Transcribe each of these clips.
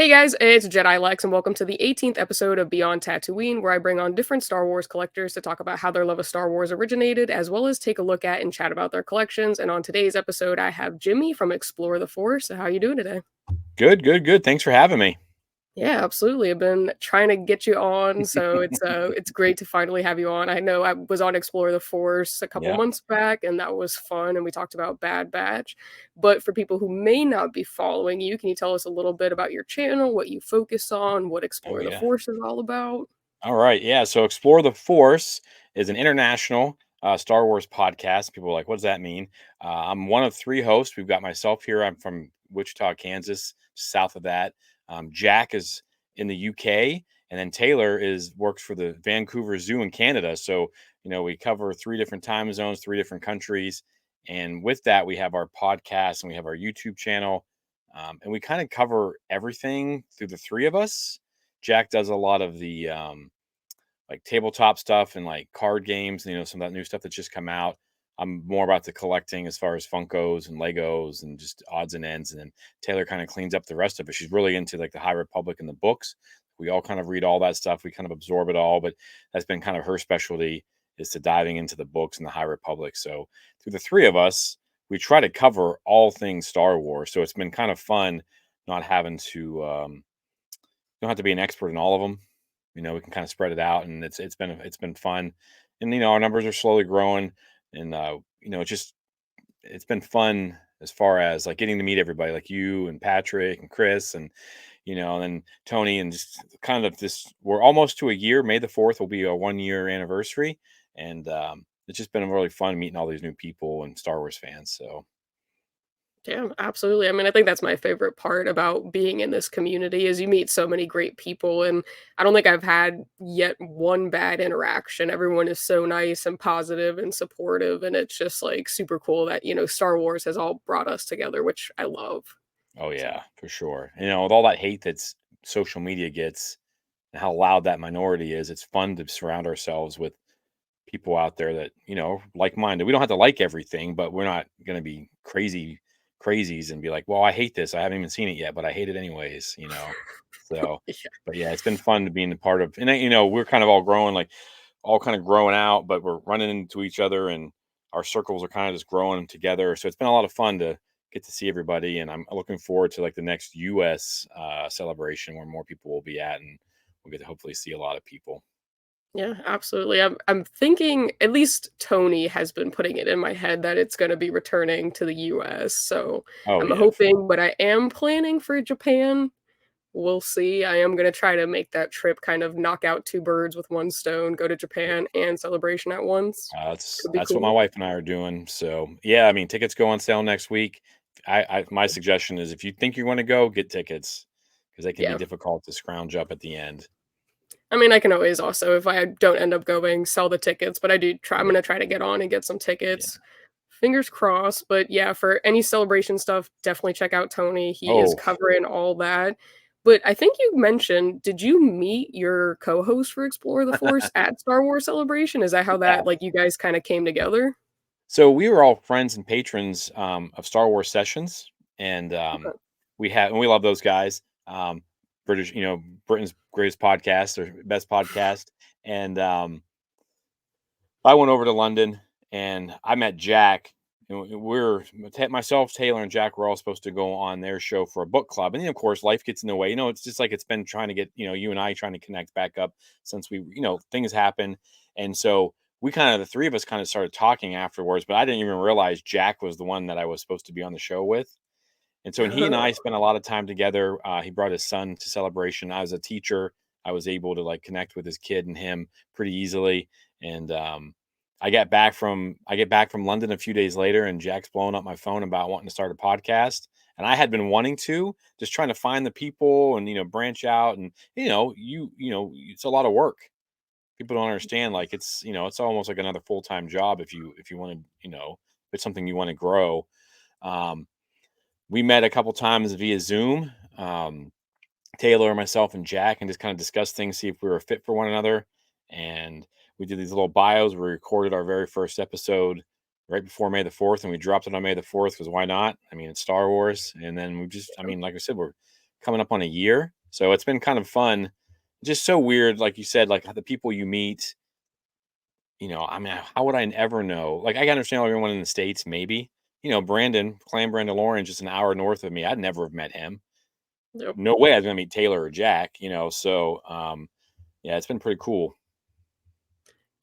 Hey guys, it's Jedi Lex, and welcome to the 18th episode of Beyond Tatooine, where I bring on different Star Wars collectors to talk about how their love of Star Wars originated, as well as take a look at and chat about their collections. And on today's episode, I have Jimmy from Explore the Force. So how you doing today? Good, good, good. Thanks for having me. Yeah, absolutely. I've been trying to get you on, so it's great to finally have you on. I know I was on Explore the Force a couple Yeah. months back, and that was fun, and we talked about Bad Batch. But for people who may not be following you, can you tell us a little bit about your channel, what you focus on, what Oh, Explore the yeah. Force is all about? All right. Yeah. So, Explore the Force is an international Star Wars podcast. People are like, what does that mean? I'm one of three hosts. We've got myself here. I'm from Wichita, Kansas, south of that. Jack is in the UK, and then Taylor is works for the Vancouver Zoo in Canada. So, we cover three different time zones, three different countries. And with that, we have our podcast and we have our YouTube channel. And we kind of cover everything through the three of us. Jack does a lot of the like tabletop stuff and like card games, some of that new stuff that's just come out. I'm more about the collecting as far as Funkos and Legos and just odds and ends. And then Taylor kind of cleans up the rest of it. She's really into like the High Republic and the books. We all kind of read all that stuff. We kind of absorb it all, but that's been kind of her specialty is to diving into the books and the High Republic. So through the three of us, we try to cover all things Star Wars. So it's been kind of fun not having to don't have to be an expert in all of them. We can kind of spread it out, and it's been fun. And our numbers are slowly growing, and it's been fun as far as like getting to meet everybody, like you and Patrick and Chris, and then Tony, and just kind of this. We're almost to a year. May the 4th will be a 1 year anniversary, and it's just been really fun meeting all these new people and Star Wars fans. So Yeah, absolutely. I mean, I think that's my favorite part about being in this community is you meet so many great people, and I don't think I've had yet one bad interaction. Everyone is so nice and positive and supportive, and it's just like super cool that, Star Wars has all brought us together, which I love. oh So, yeah, for sure. With all that hate that's social media gets and how loud that minority is, it's fun to surround ourselves with people out there that, like minded. We don't have to like everything, but we're not going to be crazies and be like, well, I hate this. I haven't even seen it yet, but I hate it anyways. So, yeah. but yeah, it's been fun to being a part of, and we're kind of all growing, like all kind of growing out, but we're running into each other and our circles are kind of just growing together. So it's been a lot of fun to get to see everybody. And I'm looking forward to like the next US celebration where more people will be at and we'll get to hopefully see a lot of people. Yeah, absolutely. I'm thinking at least Tony has been putting it in my head that it's gonna be returning to the US, so Oh I'm yeah. hoping, but I am planning for Japan. We'll see. I am gonna try to make that trip, kind of knock out 2 birds with 1 stone, go to Japan and Celebration at once. That's Could be that's what my cool. wife and I are doing. So yeah, I mean, tickets go on sale next week. My suggestion is if you think you want to go, get tickets because they can be Yeah. difficult to scrounge up at the end. I mean, I can always also, if I don't end up going, sell the tickets, but I'm Yeah, gonna try to get on and get some yeah. tickets. Fingers crossed, but yeah, for any celebration stuff, definitely check out Tony. He is Oh, covering all that. But I think you mentioned, did you meet your co-host for Explore the Force at Star Wars Celebration? Is that how yeah. that like you guys kind of came together? So we were all friends and patrons of Star Wars Sessions, and Okay. we love those guys. British, Britain's greatest podcast or best podcast, and I went over to London and I met Jack. And myself, Taylor, and Jack were all supposed to go on their show for a book club, and then of course life gets in the way. It's just like it's been trying to get you and I trying to connect back up since things happen, and so we kind of the three of us kind of started talking afterwards. But I didn't even realize Jack was the one that I was supposed to be on the show with, and so when he and I spent a lot of time together. He brought his son to Celebration. I was a teacher. I was able to like connect with his kid and him pretty easily. And I get back from London a few days later, and Jack's blowing up my phone about wanting to start a podcast. And I had been wanting to, just trying to find the people and branch out. And it's a lot of work. People don't understand. Like it's almost like another full time job if you want to if it's something you want to grow. Um, we met a couple times via Zoom. Taylor, myself, and Jack, and just kind of discuss things, see if we were a fit for one another. And we did these little bios. We recorded our very first episode right before May the 4th, and we dropped it on May the 4th because why not? I mean, it's Star Wars. And then we just, I mean, like I said, we're coming up on a year. So it's been kind of fun. Just so weird, like you said, like the people you meet. I mean, how would I ever know? Like, I can understand everyone in the states, maybe. Brandon, Clan Brandon Lawrence, just an hour north of me. I'd never have met him. Yep. No way I was gonna meet Taylor or Jack. So yeah, it's been pretty cool.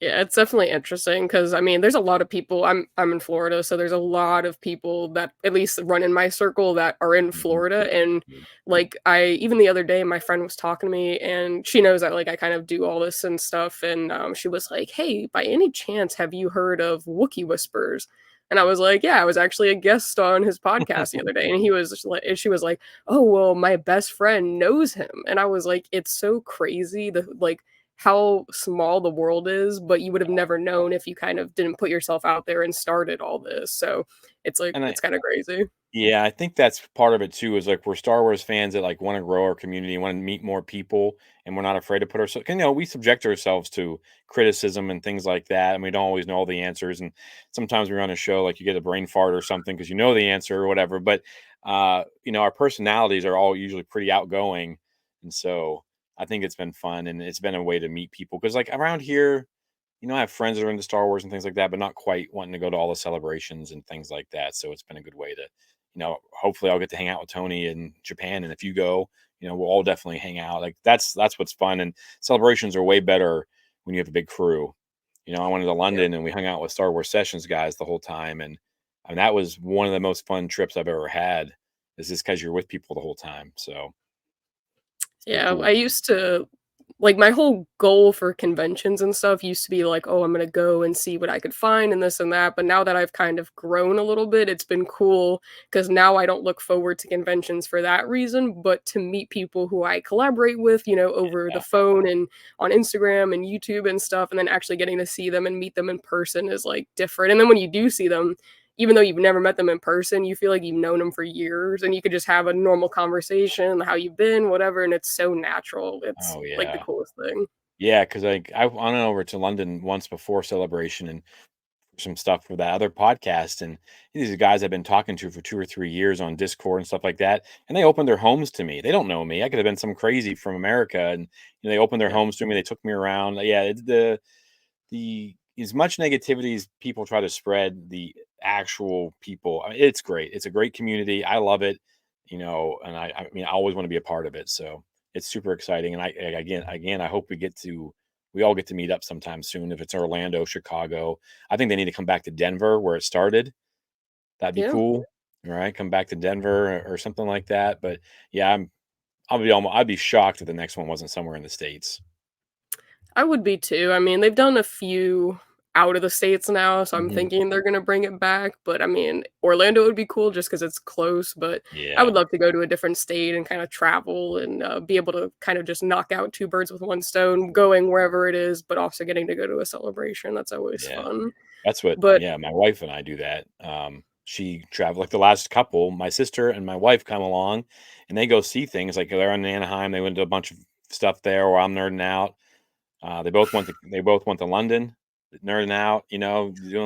Yeah, it's definitely interesting because I mean, there's a lot of people. I'm in Florida, so there's a lot of people that at least run in my circle that are in Mhm. Florida. And like, I even the other day, my friend was talking to me, and she knows that like I kind of do all this and stuff. And she was like, "Hey, by any chance, have you heard of Wookiee Whispers?" And I was like, "Yeah, I was actually a guest on his podcast the other day." And he was just like, and she was like, "Oh, well, my best friend knows him." And I was like, "It's so crazy the like." How small the world is, but you would have never known if you kind of didn't put yourself out there and started all this. So it's like And I it's kind of crazy. Yeah, I think that's part of it too, is like we're Star Wars fans that like want to grow our community, want to meet more people, and we're not afraid to put ourselves. We subject ourselves to criticism and things like that, and we don't always know all the answers. And sometimes we're on a show, like you get a brain fart or something because you know the answer or whatever. But our personalities are all usually pretty outgoing, and so I think it's been fun, and it's been a way to meet people because like around here, I have friends that are into Star Wars and things like that, but not quite wanting to go to all the celebrations and things like that. So it's been a good way to, hopefully I'll get to hang out with Tony in Japan. And if you go, we'll all definitely hang out. Like that's what's fun. And celebrations are way better when you have a big crew. I went to Yeah. London and we hung out with Star Wars Sessions guys the whole time. And I mean, that was one of the most fun trips I've ever had, is just because you're with people the whole time. So it's pretty Yeah, cool. I used to like my whole goal for conventions and stuff used to be like, oh, I'm gonna go and see what I could find and this and that. But now that I've kind of grown a little bit, it's been cool because now I don't look forward to conventions for that reason, but to meet people who I collaborate with, over the Yeah. phone and on Instagram and YouTube and stuff, and then actually getting to see them and meet them in person is like different. And then when you do see them, even though you've never met them in person, you feel like you've known them for years and you could just have a normal conversation, how you've been, whatever, and it's so natural. It's Oh like the yeah. coolest thing. Yeah, because like I went over to London once before Celebration and some stuff for that other podcast, and these are guys I've been talking to for 2 or 3 years on Discord and stuff like that, and they opened their homes to me. They don't know me. I could have been some crazy from America, and they opened their Yeah. homes to me. They took me around. Yeah, the as much negativity as people try to spread, the actual people, I mean, it's great. It's a great community. I love it, and I mean, I always want to be a part of it. So it's super exciting. And again, I hope we all get to meet up sometime soon. If it's Orlando, Chicago, I think they need to come back to Denver where it started. That'd be Yeah. cool. All right, come back to Denver or something like that. But yeah, I'd be shocked if the next one wasn't somewhere in the States. I would be too. I mean, they've done a few out of the states now, so I'm Mhm. thinking they're gonna bring it back. But I mean, Orlando would be cool just because it's close. But I Yeah, would love to go to a different state and kind of travel and be able to kind of just knock out two birds with one stone, going wherever it is, but also getting to go to a celebration. That's always yeah. fun. That's what But yeah, my wife and I do that. She travel like the last couple, my sister and my wife come along and they go see things like they're in Anaheim, they went to a bunch of stuff there where I'm nerding out. They both went to London, nerding out, doing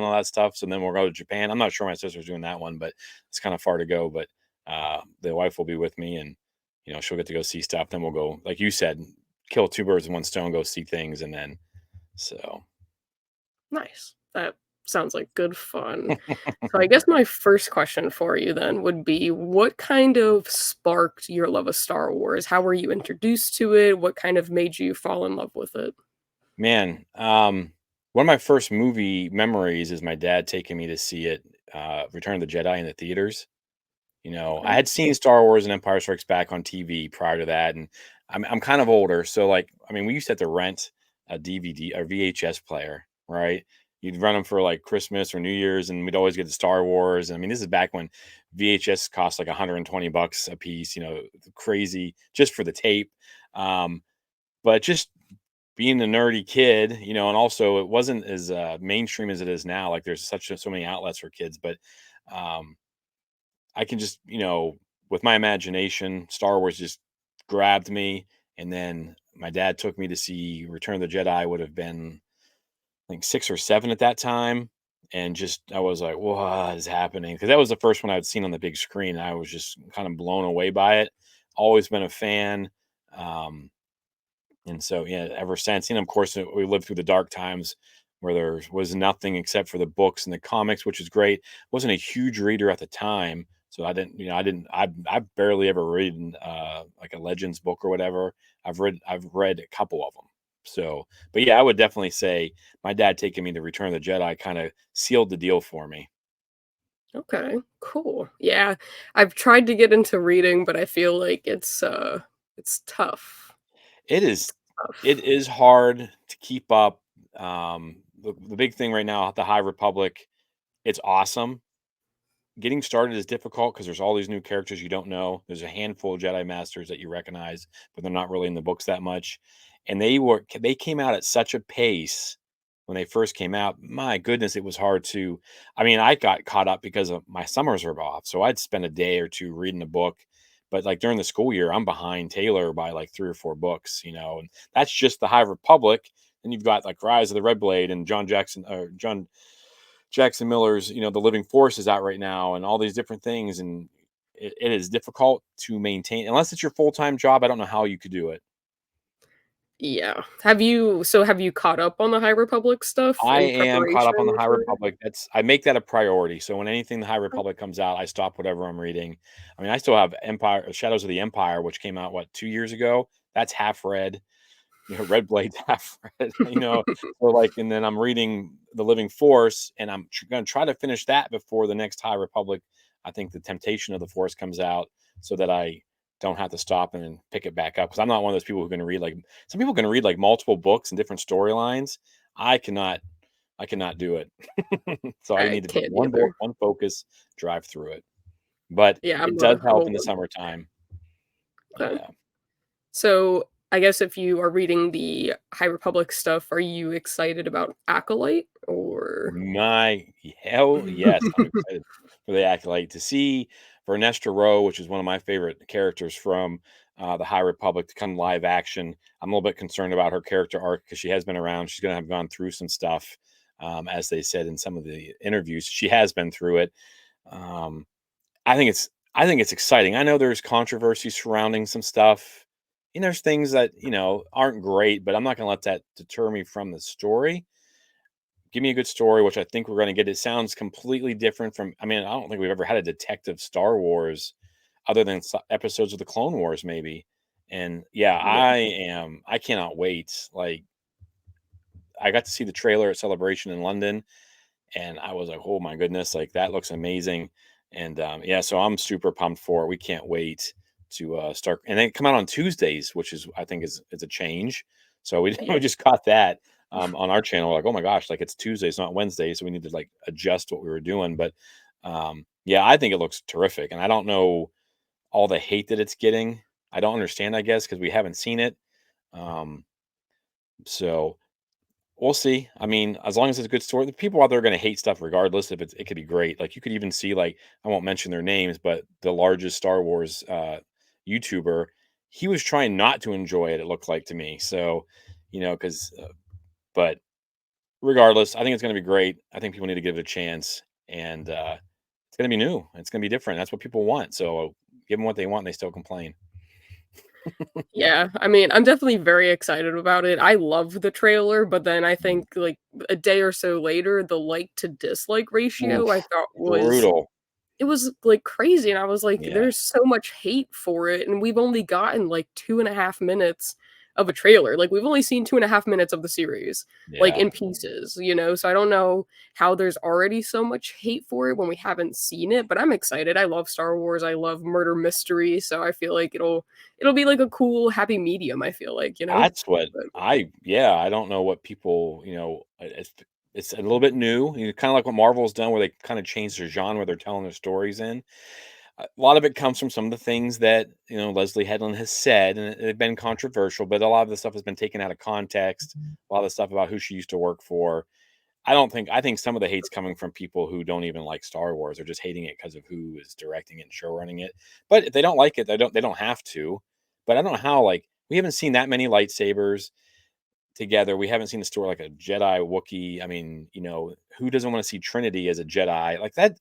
all that stuff. So then we'll go to Japan. I'm not sure my sister's doing that one, but it's kind of far to go. But the wife will be with me and she'll get to go see stuff. Then we'll go, like you said, kill two birds with one stone, go see things, and then so nice. That sounds like good fun. So I guess my first question for you then would be what kind of sparked your love of Star Wars? How were you introduced to it? What kind of made you fall in love with it? Man, one of my first movie memories is my dad taking me to see it, Return of the Jedi in the theaters. I Okay. had seen Star Wars and Empire Strikes Back on TV prior to that, and I'm kind of older, so like, I mean, we used to have to rent a DVD or VHS player, right? You'd rent them for like Christmas or New Year's, and we'd always get the Star Wars. I mean, this is back when VHS cost like $120 a piece, crazy just for the tape. Um, but just being a nerdy kid, and also it wasn't as mainstream as it is now. Like there's so many outlets for kids, but um, I can just, with my imagination, Star Wars just grabbed me. And then my dad took me to see Return of the Jedi. I would have been like 6 or 7 at that time. And just, I was like, what is happening? Because that was the first one I'd seen on the big screen. I was just kind of blown away by it. Always been a fan. Um, and so, yeah, ever since, of course, we lived through the dark times where there was nothing except for the books and the comics, which is great. Wasn't a huge reader at the time, so I barely ever read like a Legends book or whatever. I've read a couple of them. So, but yeah, I would definitely say my dad taking me to Return of the Jedi kind of sealed the deal for me. Okay, cool. Yeah, I've tried to get into reading, but I feel like it's tough. It It's is it tough. is hard to keep up. The big thing right now, the High Republic, it's awesome. Getting started is difficult because there's all these new characters you don't know. There's a handful of Jedi Masters that you recognize, but they're not really in the books that much. And they came out at such a pace when they first came out. My goodness, it was hard to. I mean, I got caught up because of my summers were off, so I'd spend a day or two reading a book. But like during the school year, I'm behind Taylor by like 3 or 4 books, and that's just the High Republic. Then you've got like Rise of the Red Blade and John Jackson Miller's, The Living Force is out right now, and all these different things, and it is difficult to maintain unless it's your full time job. I don't know how you could do it. Yeah. Have you caught up on the High Republic stuff I in am caught up on the preparation High for Republic. I make that a priority. So when anything the High Republic comes out, I stop whatever I'm reading. I mean, I still have Shadows of the Empire, which came out 2 years ago. That's half read. Red Blade's half read. So like, and then I'm reading The Living Force, and I'm going to try to finish that before the next High Republic. I think the Temptation of the Force comes out, so that I don't have to stop and then pick it back up. Because I'm not one of those people who can read like some people can read like multiple books and different storylines. I cannot. I cannot do it. So I I need to just can't one book, either. one focus, drive through it. But Yeah, it does I'm help a in the one summertime. okay. Yeah. So, I guess if you are reading the High Republic stuff, are you excited about Acolyte or My hell yes, I'm excited for the Acolyte to see Vernestra Rowe, which is one of my favorite characters from the High Republic, to come live action. I'm a little bit concerned about her character arc because she has been around. She's going to have gone through some stuff, as they said in some of the interviews. She has been through it. Um, I think it's exciting. I know there's controversy surrounding some stuff. There's things that aren't great, but I'm not going to let that deter me from the story. Give me a good story, which I think we're going to get. It sounds completely different from. I mean, I don't think we've ever had a detective Star Wars, other than episodes of the Clone Wars, maybe. And yeah, yeah. I cannot wait. Like, I got to see the trailer at Celebration in London, and I was like, "Oh my goodness, like that looks amazing." And yeah, so I'm super pumped for it. We can't wait to start, and then come out on Tuesdays, which is I think is a change. So we Yeah. we just got that on our channel. Like, oh my gosh, like it's Tuesdays, not Wednesdays, so we need to like adjust what we were doing. But yeah, I think it looks terrific, and I don't know all the hate that it's getting. I don't understand, I guess, because we haven't seen it. Um, so we'll see. I mean, as long as it's a good story, the people out there are going to hate stuff regardless. If it could be great. Like you could even see, like I won't mention their names, but the largest Star Wars YouTuber, he was trying not to enjoy it. It looked like to me. So, because but regardless, I think it's going to be great. I think people need to give it a chance, and it's going to be new. It's going to be different. That's what people want. So give them what they want, and they still complain. Yeah, I mean, I'm definitely very excited about it. I love the trailer, but then I Mm. think, like, a day or so later, the like to dislike ratio I Oof, thought was brutal. it was, like, crazy, and I was like, Yeah, "There's so much hate for it, and we've only gotten, like, 2.5 minutes of a trailer." Like, we've only seen 2.5 minutes of the series, like, yeah. in pieces, so I don't know how there's already so much hate for it when we haven't seen it, but I'm excited. I love Star Wars, I love murder mystery, so I feel like it'll be, like, a cool happy medium, I feel like, you know? That's what But yeah, I don't know what people, it's a little bit new, kind of like what Marvel's done where they kind of changed their genre they're telling their stories in. A lot of it comes from some of the things that, Leslie Headland has said, and they've been controversial, but a lot of the stuff has been taken out of context. A lot of the stuff about who she used to work for. I think some of the hate's coming from people who don't even like Star Wars. They're just hating it because of who is directing it and show running it. But if they don't like it, they don't have to. But I don't know how, like, we haven't seen that many lightsabers together. We haven't seen a story like a Jedi Wookiee. I mean, who doesn't want to see Trinity as a Jedi? Like that,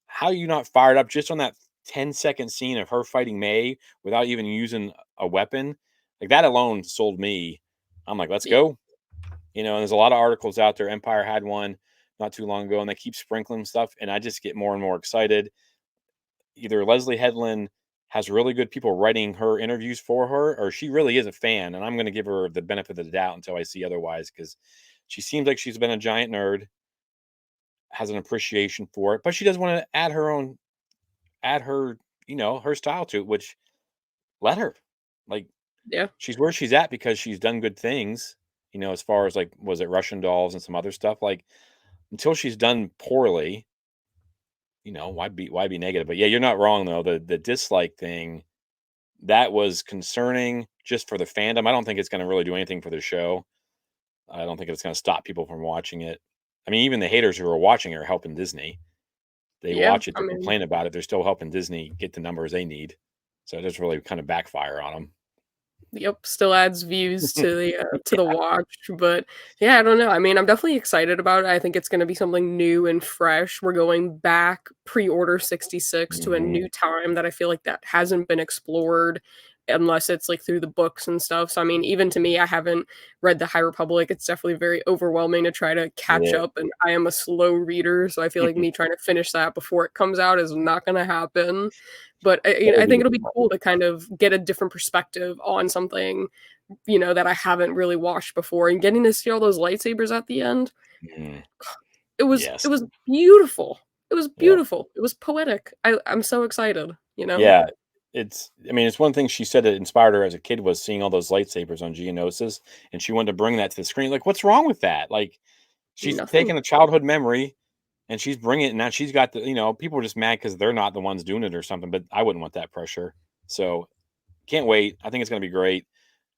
how are you not fired up just on that 10-second scene of her fighting May without even using a weapon, like that alone sold me. I'm like, let's Yeah, go. And there's a lot of articles out there. Empire had one not too long ago, and they keep sprinkling stuff, and I just get more and more excited. Either Leslie Headland has really good people writing her interviews for her, or she really is a fan, and I'm going to give her the benefit of the doubt until I see otherwise, because she seems like she's been a giant nerd, has an appreciation for it, but she does want to add her, her style to it, which let her. Like, yeah, she's where she's at because she's done good things, as far as like, was it Russian dolls and some other stuff? Like, until she's done poorly, why be negative? But yeah, you're not wrong though. The dislike thing, that was concerning just for the fandom. I don't think it's going to really do anything for the show. I don't think it's going to stop people from watching it. I mean, even the haters who are watching are helping Disney. They yeah. watch it I to mean, complain about it. They're still helping Disney get the numbers they need. So it does really kind of backfire on yep, still adds views them. to the watch, but yeah, I don't know. I mean, I'm definitely excited about it. I think it's gonna be something new and fresh. We're going back pre-order 66 to a Mhm. new time that I feel like that hasn't been explored unless it's like through the books and stuff. So I mean, even to me, I haven't read the High Republic. It's definitely very overwhelming to try to catch Yeah. up, and I am a slow reader, so I feel like me trying to finish that before it comes out is not gonna happen. But That would I be think it'll be difficult. cool to kind of get a different perspective on something, that I haven't really watched before, and getting to see all those lightsabers at the end, Mhm. it Yes. was beautiful. It was Yep. beautiful. It was poetic. I'm so excited, you know? Yeah. It's one thing she said that inspired her as a kid was seeing all those lightsabers on Geonosis, and she wanted to bring that to the screen. Like, what's wrong with that? Like, she's Nothing. taking a childhood memory and she's bringing it, and now she's got people are just mad because they're not the ones doing it or something, but I wouldn't want that pressure. So can't wait. I think it's going to be great.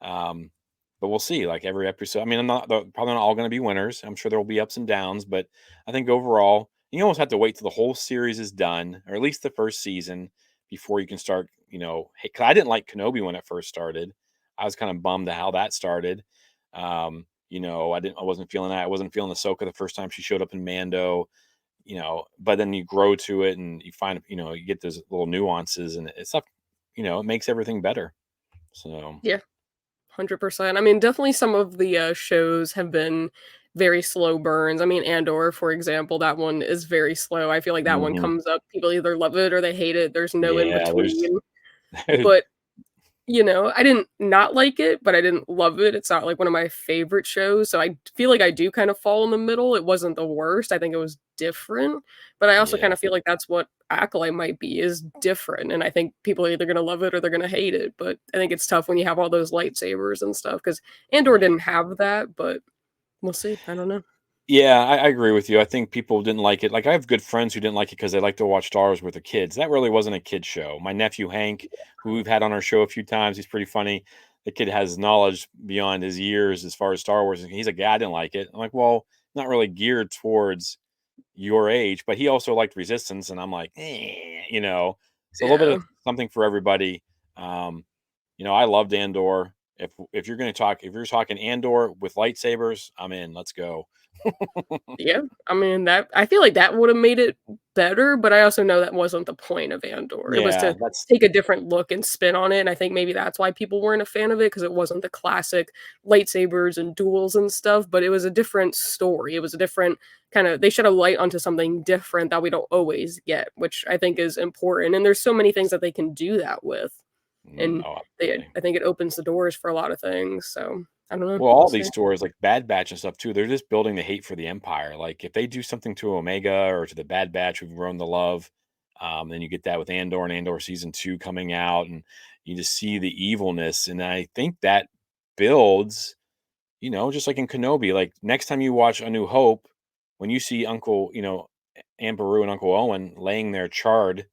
Um, but we'll see. Like every episode, I mean, they're probably not all going to be winners. I'm sure there will be ups and downs, but I think overall, you almost have to wait till the whole series is done, or at least the first season, before you can start. Hey, 'cause I didn't like Kenobi when it first started. I was kind of bummed at how that started. I wasn't feeling that. I wasn't feeling Ahsoka the first time she showed up in Mando. But then you grow to it and you find, you get those little nuances, and it's stuff, it makes everything better. So. Yeah, 100%. I mean, definitely some of the, shows have been very slow burns. I mean, Andor, for example, that one is very slow. I feel like that one Mhm. comes up, people either love it or they hate it. There's no in Yeah, there's between. But I didn't not like it, but I didn't love it. It's not like one of my favorite shows, so I feel like I do kind of fall in the middle. It wasn't the worst. I think it was different, but I also kind yeah, of feel like that's what Acolyte might be, is different, and I think people are either gonna love it or they're gonna hate it, but I think it's tough when you have all those lightsabers and stuff. Because Andor yeah. didn't have that, but we'll see. I don't know. Yeah, I agree with you. I think people didn't like it. Like, I have good friends who didn't like it because they like to watch Star Wars with their kids. That really wasn't a kid show. My nephew Hank, who we've had on our show a few times, he's pretty funny. The kid has knowledge beyond his years as far as Star Wars. He's like, yeah, I didn't like it. I'm like, well, not really geared towards your age, but he also liked Resistance, and I'm like, so a little bit Yeah. of something for everybody. Um, I loved Andor. If you're going to talk, if you're talking Andor with lightsabers, I'm in. Let's go. Yeah, I mean, that I feel like that would've made it better, but I also know that wasn't the point of Andor. It was Yeah, to take a different look and spin on it, and I think maybe that's why people weren't a fan of it, because it wasn't the classic lightsabers and duels and stuff, but it was a different story. It was a different kinda, they shed a light onto something different that we don't always get, which I think is important, and there's so many things that they can do that with, and Oh, they absolutely. I think it opens the doors for a lot of things, so I don't know, Well, we'll all these see. stories, like Bad Batch and stuff too, they're just building the hate for the Empire. Like, if they do something to Omega or to the Bad Batch who've grown to love, then you get that with Andor and Andor season 2 coming out, and you just see the evilness. And I think that builds, just like in Kenobi. Like, next time you watch A New Hope, when you see Uncle, Aunt Beru and Uncle Owen laying there charred,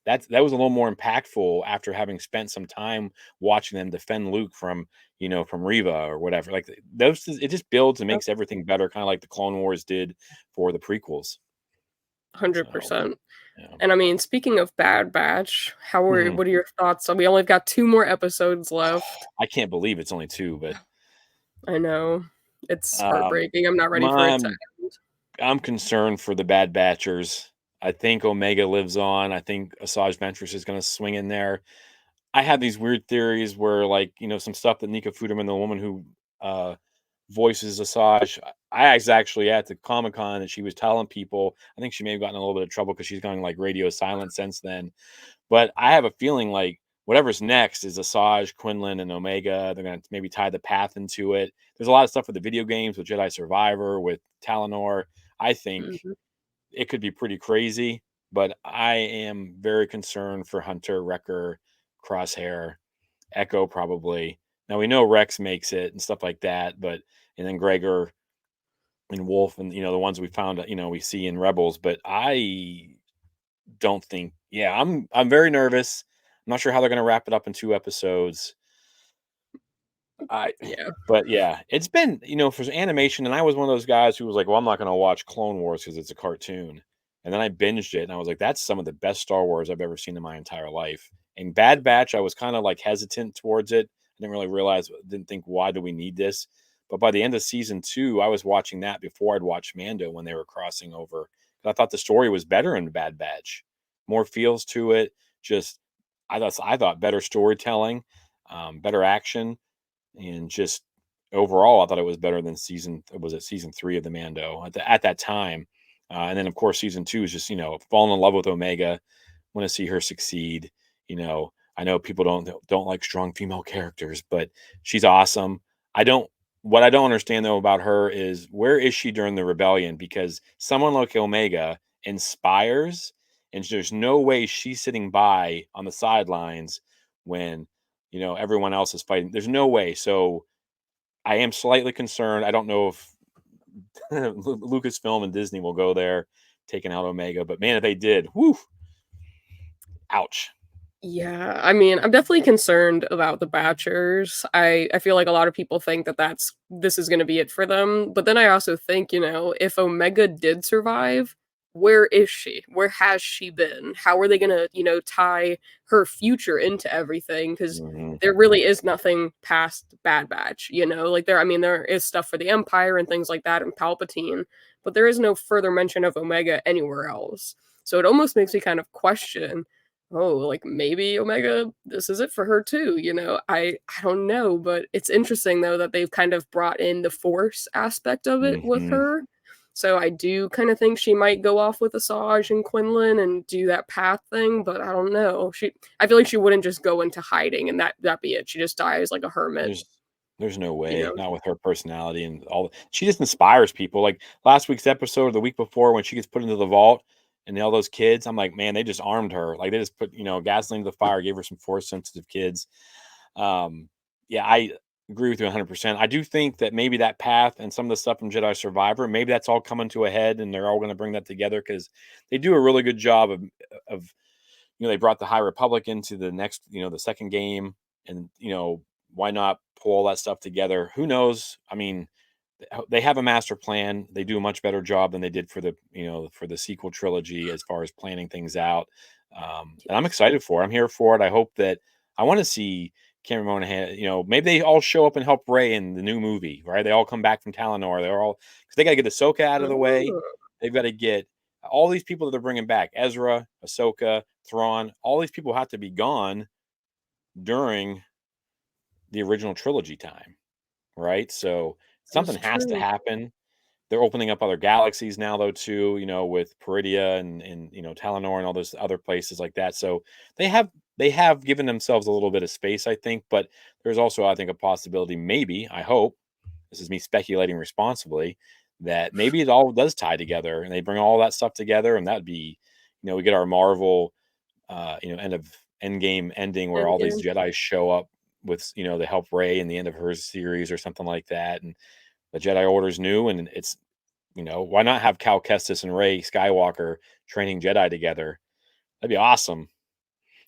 that was a little more impactful after having spent some time watching them defend Luke from Riva or whatever. Like, those, it just builds and Yep, makes everything better, kind of like the Clone Wars did for the prequels. So, 100%. yeah. And I mean, speaking of Bad Batch, Mhm. what are your thoughts on, we only got 2 more episodes left. I can't believe it's only 2, but I know. It's um, heartbreaking. I'm not ready for it to I'm end. I'm concerned for the Bad Batchers. I think Omega lives on. I think Asajj Ventress is going to swing in there. I have these weird theories where, like, some stuff that Nika Fuderman, the woman who uh, voices Asajj, I was actually at the Comic Con and she was telling people. I think she may have gotten in a little bit of trouble because she's gone like radio silent since then. But I have a feeling like whatever's next is Asajj, Quinlan, and Omega. They're going to maybe tie the path into it. There's a lot of stuff with the video games, with Jedi Survivor, with Talonor. I think Mhm. it could be pretty crazy, but I am very concerned for Hunter, Wrecker, Crosshair, Echo probably. Now we know Rex makes it and stuff like that, but and then Gregor and Wolf and the ones we found we see in Rebels, but I don't think I'm very nervous. I'm not sure how they're going to wrap it up in 2 episodes. I Yeah. but yeah, it's been, for animation, and I was one of those guys who was like, "Well, I'm not gonna watch Clone Wars because it's a cartoon." And then I binged it and I was like, "That's some of the best Star Wars I've ever seen in my entire life." And Bad Batch, I was kind of like hesitant towards it. I didn't really realize, didn't think, why do we need this? But by the end of season 2, I was watching that before I'd watched Mando when they were crossing over. I thought the story was better in Bad Batch. More feels to it. Just I thought better storytelling, better action, and just overall, I thought it was better than season 3 of the Mando at that time. And then of course season 2 is just falling in love with Omega, want to see her succeed. I know people don't like strong female characters, but she's awesome. I don't. What I don't understand though about her is, where is she during the rebellion? Because someone like Omega inspires, and there's no way she's sitting by on the sidelines when everyone else is fighting. There's no way. So I am slightly concerned. I don't know if Lucasfilm and Disney will go there, taking out Omega, but man, if they did, whoo, ouch. Yeah, I mean, I'm definitely concerned about the Batchers. I feel like a lot of people think that this is gonna be it for them, but then I also think, if Omega did survive, where is she? Where has she been? How are they gonna, tie her future into everything? Because Mhm. there really is nothing past Bad Batch, Like, I mean, there is stuff for the Empire and things like that and Palpatine, but there is no further mention of Omega anywhere else. So it almost makes me kind of question, oh, like maybe Omega, this is it for her too, I don't know, but it's interesting though that they've kind of brought in the force aspect of it with Mhm. her. So I do kind of think she might go off with Asajj and Quinlan and do that path thing, but I don't know. I feel like she wouldn't just go into hiding and that be it. She just dies like a hermit, There's there's no you way, know. not with her personality and all. She just inspires people. Like last week's episode or the week before, when she gets put into the vault and all those kids, I'm like, man, they just armed her. Like they just put gasoline to the fire, gave her some force sensitive kids. Um, yeah, I agree with you 100%. I do think that maybe that path and some of the stuff from Jedi Survivor, maybe that's all coming to a head, and they're all going to bring that together because they do a really good job of they brought the High Republic into the next, the second game, and why not pull all that stuff together? Who knows? I mean, they have a master plan. They do a much better job than they did for the sequel trilogy as far as planning things out. And I'm excited for it. I'm here for it. I hope that I want to see Cameron Monaghan. Maybe they all show up and help Ray in the new movie, right? They all come back from Talonor. They're all, because they got to get Ahsoka out of the way. Oh, They've got to get all these people that they're bringing back: Ezra, Ahsoka, Thrawn. All these people have to be gone during the original trilogy time, right? So something that's has to true. happen. They're opening up other galaxies now, though, too. With Peridia and Talonor and all those other places like that. So they have given themselves a little bit of space, I think. But there's also, I think, a possibility. Maybe, I hope, this is me speculating responsibly, that maybe it all does tie together and they bring all that stuff together, and that'd be, we get our Marvel, end of Endgame ending where all these Endgame. Jedi show up with, to help Ray in the end of her series or something like that, and the Jedi Order's new, and it's, why not have Cal Kestis and Ray Skywalker training Jedi together? That'd be awesome.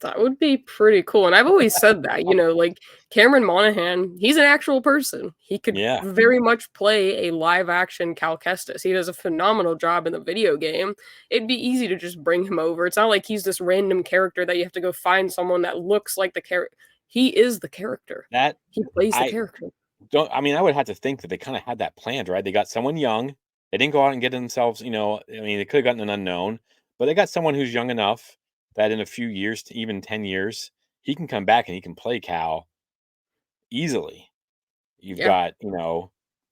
That would be pretty cool, and I've always said that, like, Cameron Monaghan, he's an actual person. He could Yeah, very much play a live action Cal Kestis. He does a phenomenal job in the video game. It'd be easy to just bring him over. It's not like he's this random character that you have to go find someone that looks like the character. He is the character. that He plays the I character. don't. I mean, I would have to think that they kind of had that planned, right? They got someone young. They didn't go out and get themselves, I mean, they could have gotten an unknown, But they got someone who's young enough that in a few years, to even 10 years, he can come back and he can play Cal easily. You've Yeah. got,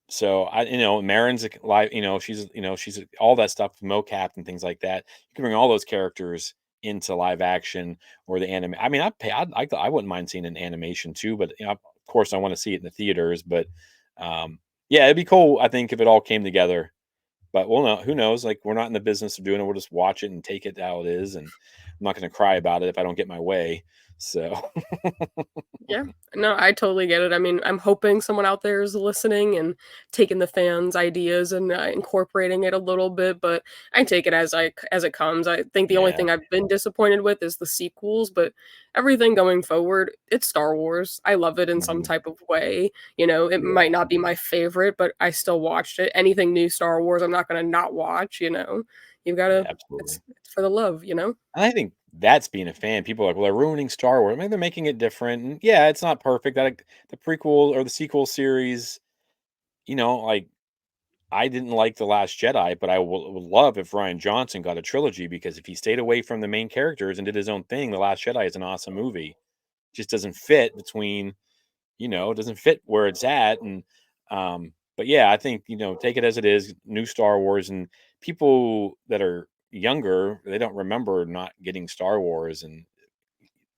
so Marin's live, she's all that stuff, mocap and things like that. You can bring all those characters into live action or the anime. I mean, I wouldn't mind seeing an animation too, but of course I want to see it in the theaters. But yeah, it'd be cool. I think if it all came together. But we'll know. Who knows? Like we're not in the business of doing it. We'll just watch it and take it how it is, and I'm not going to cry about it if I don't get my way. So Yeah. No, I totally get it. I mean, I'm hoping someone out there is listening and taking the fans' ideas and incorporating it a little bit, but I take it as it comes. I think the only yeah, thing I've been disappointed with is the sequels, but everything going forward, it's Star Wars. I love it in some mhm, type of way. You know, it yeah, might not be my favorite, but I still watched it. Anything new Star Wars, I'm not going to not watch, you know. You've got yeah, to absolutely. it's for the love, you know. And I think that's being a fan. People are like, well, they're ruining Star Wars. Maybe they're making it different. And yeah, it's not perfect. That the prequel or the sequel series, like I didn't like The Last Jedi, but I would love if Ryan Johnson got a trilogy because if he stayed away from the main characters and did his own thing, The Last Jedi is an awesome movie. Just doesn't fit between, it doesn't fit where it's at. And but yeah, I think, take it as it is, new Star Wars, and people that are younger, they don't remember not getting Star Wars, and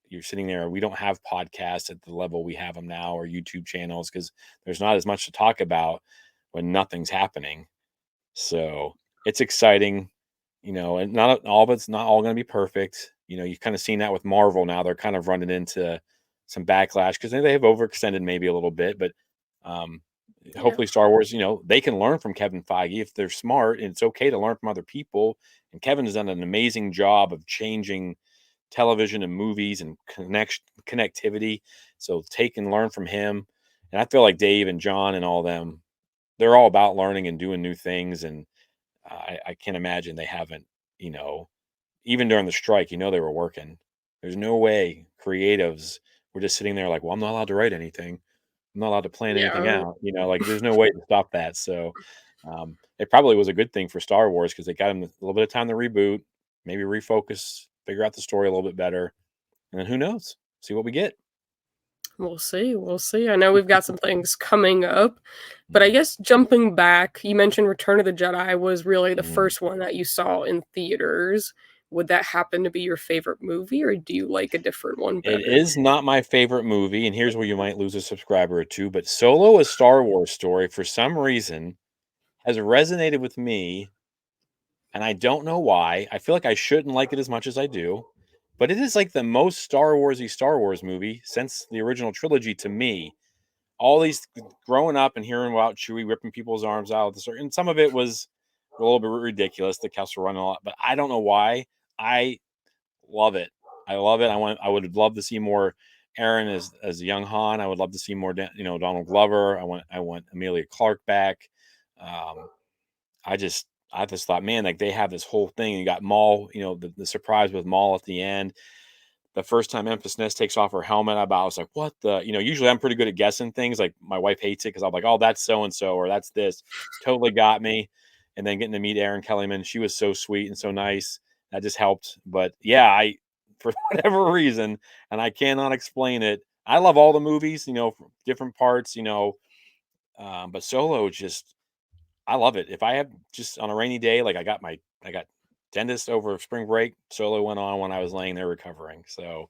you're sitting there. We don't have podcasts at the level we have them now or YouTube channels because there's not as much to talk about when nothing's happening. So it's exciting, and not all of it's not all going to be perfect. You've kind of seen that with Marvel now. They're kind of running into some backlash because they have overextended maybe a little bit, but um, Yeah. hopefully Star Wars, they can learn from Kevin Feige if they're smart, and it's okay to learn from other people. And Kevin has done an amazing job of changing television and movies and connectivity. So take and learn from him. And I feel like Dave and John and all them, they're all about learning and doing new things. And I can't imagine they haven't, you know, even during the strike, they were working. There's no way creatives were just sitting there like, well, I'm not allowed to write anything. I'm not allowed to plan anything Yeah. out. Like there's no way to stop that. So it probably was a good thing for Star Wars because they got him a little bit of time to reboot, maybe refocus, figure out the story a little bit better, and then who knows? See what we get. We'll see, we'll see. I know we've got some things coming up, but I Mhm, guess jumping back, you mentioned Return of the Jedi was really the mhm. first one that you saw in theaters. Would that happen to be your favorite movie, or do you like a different one It better? is not my favorite movie, and here's where you might lose a subscriber or two, but Solo: A Star Wars Story, for some reason, has resonated with me, and I don't know why. I feel like I shouldn't like it as much as I do, but it is like the most Star Wars movie since the original trilogy to me. All these growing up and hearing about Chewie ripping people's arms out, and some of it was a little bit ridiculous. The Kessel Run a lot, but I don't know why. I love it. I love it. I would love to see more Aaron as young Han. I would love to see more, Donald Glover. I want Amelia Clark back. Um, I just thought, man, like they have this whole thing. You got Maul, the surprise with Maul at the end. The first time Memphis Ness takes off her helmet, I was like, what the, usually I'm pretty good at guessing things. Like my wife hates it because I'm like, oh, that's so and so, or that's this. Totally got me. And then getting to meet Erin Kellyman, she was so sweet and so nice. That just helped. But yeah, for whatever reason, and I cannot explain it. I love all the movies, from different parts, but Solo just I love it. If I have just on a rainy day, like I got dentist over spring break, Solo went on when I was laying there recovering. So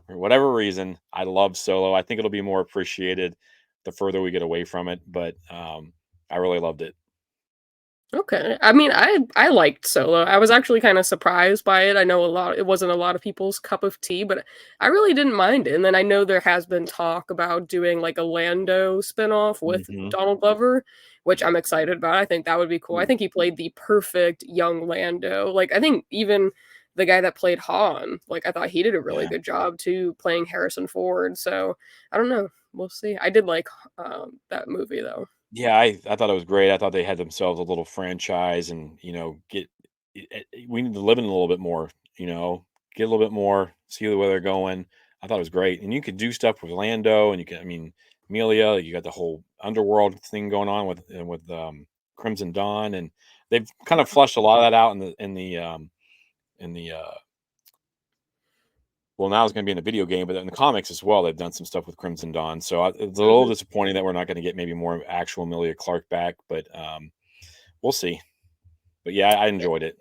for whatever reason, I love Solo. I think it'll be more appreciated the further we get away from it, but I really loved it. Okay. I mean, I liked Solo. I was actually kind of surprised by it. I know it wasn't a lot of people's cup of tea, but I really didn't mind it. And then I know there has been talk about doing like a Lando spinoff with Mhm. Donald Glover, which I'm excited about. I think that would be cool. I Ooh, think he played the perfect young Lando. Like I think even the guy that played Han, like I thought he did a really yeah. good job too playing Harrison Ford. So, I don't know. We'll see. I did like that movie though. Yeah, I thought it was great. I thought they had themselves a little franchise and, we need to live in a little bit more, get a little bit more, see where they're going. I thought it was great. And you could do stuff with Lando and Amelia, you got the whole underworld thing going on with Crimson Dawn, and they've kind of flushed a lot of that out in the in the well, now it's going to be in the video game, but in the comics as well. They've done some stuff with Crimson Dawn, so it's a little Mhm. disappointing that we're not going to get maybe more actual Amelia Clark back, but we'll see. But yeah, I enjoyed it.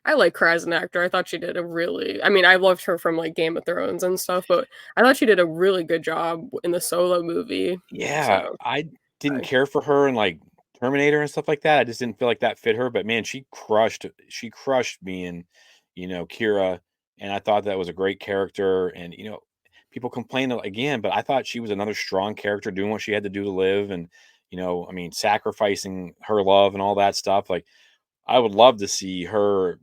I like her as an actor. I thought she did a really I mean, I loved her from, like, Game of Thrones and stuff, but I thought she did a really good job in the Solo movie. Yeah, So, I didn't I care for her in like Terminator and stuff like that. I just didn't feel like that fit her. But man, she crushed me and Kira, and I thought that was a great character. And people complain again, but I thought she was another strong character doing what she had to do to live, and I mean, sacrificing her love and all that stuff. Like I would love to see her,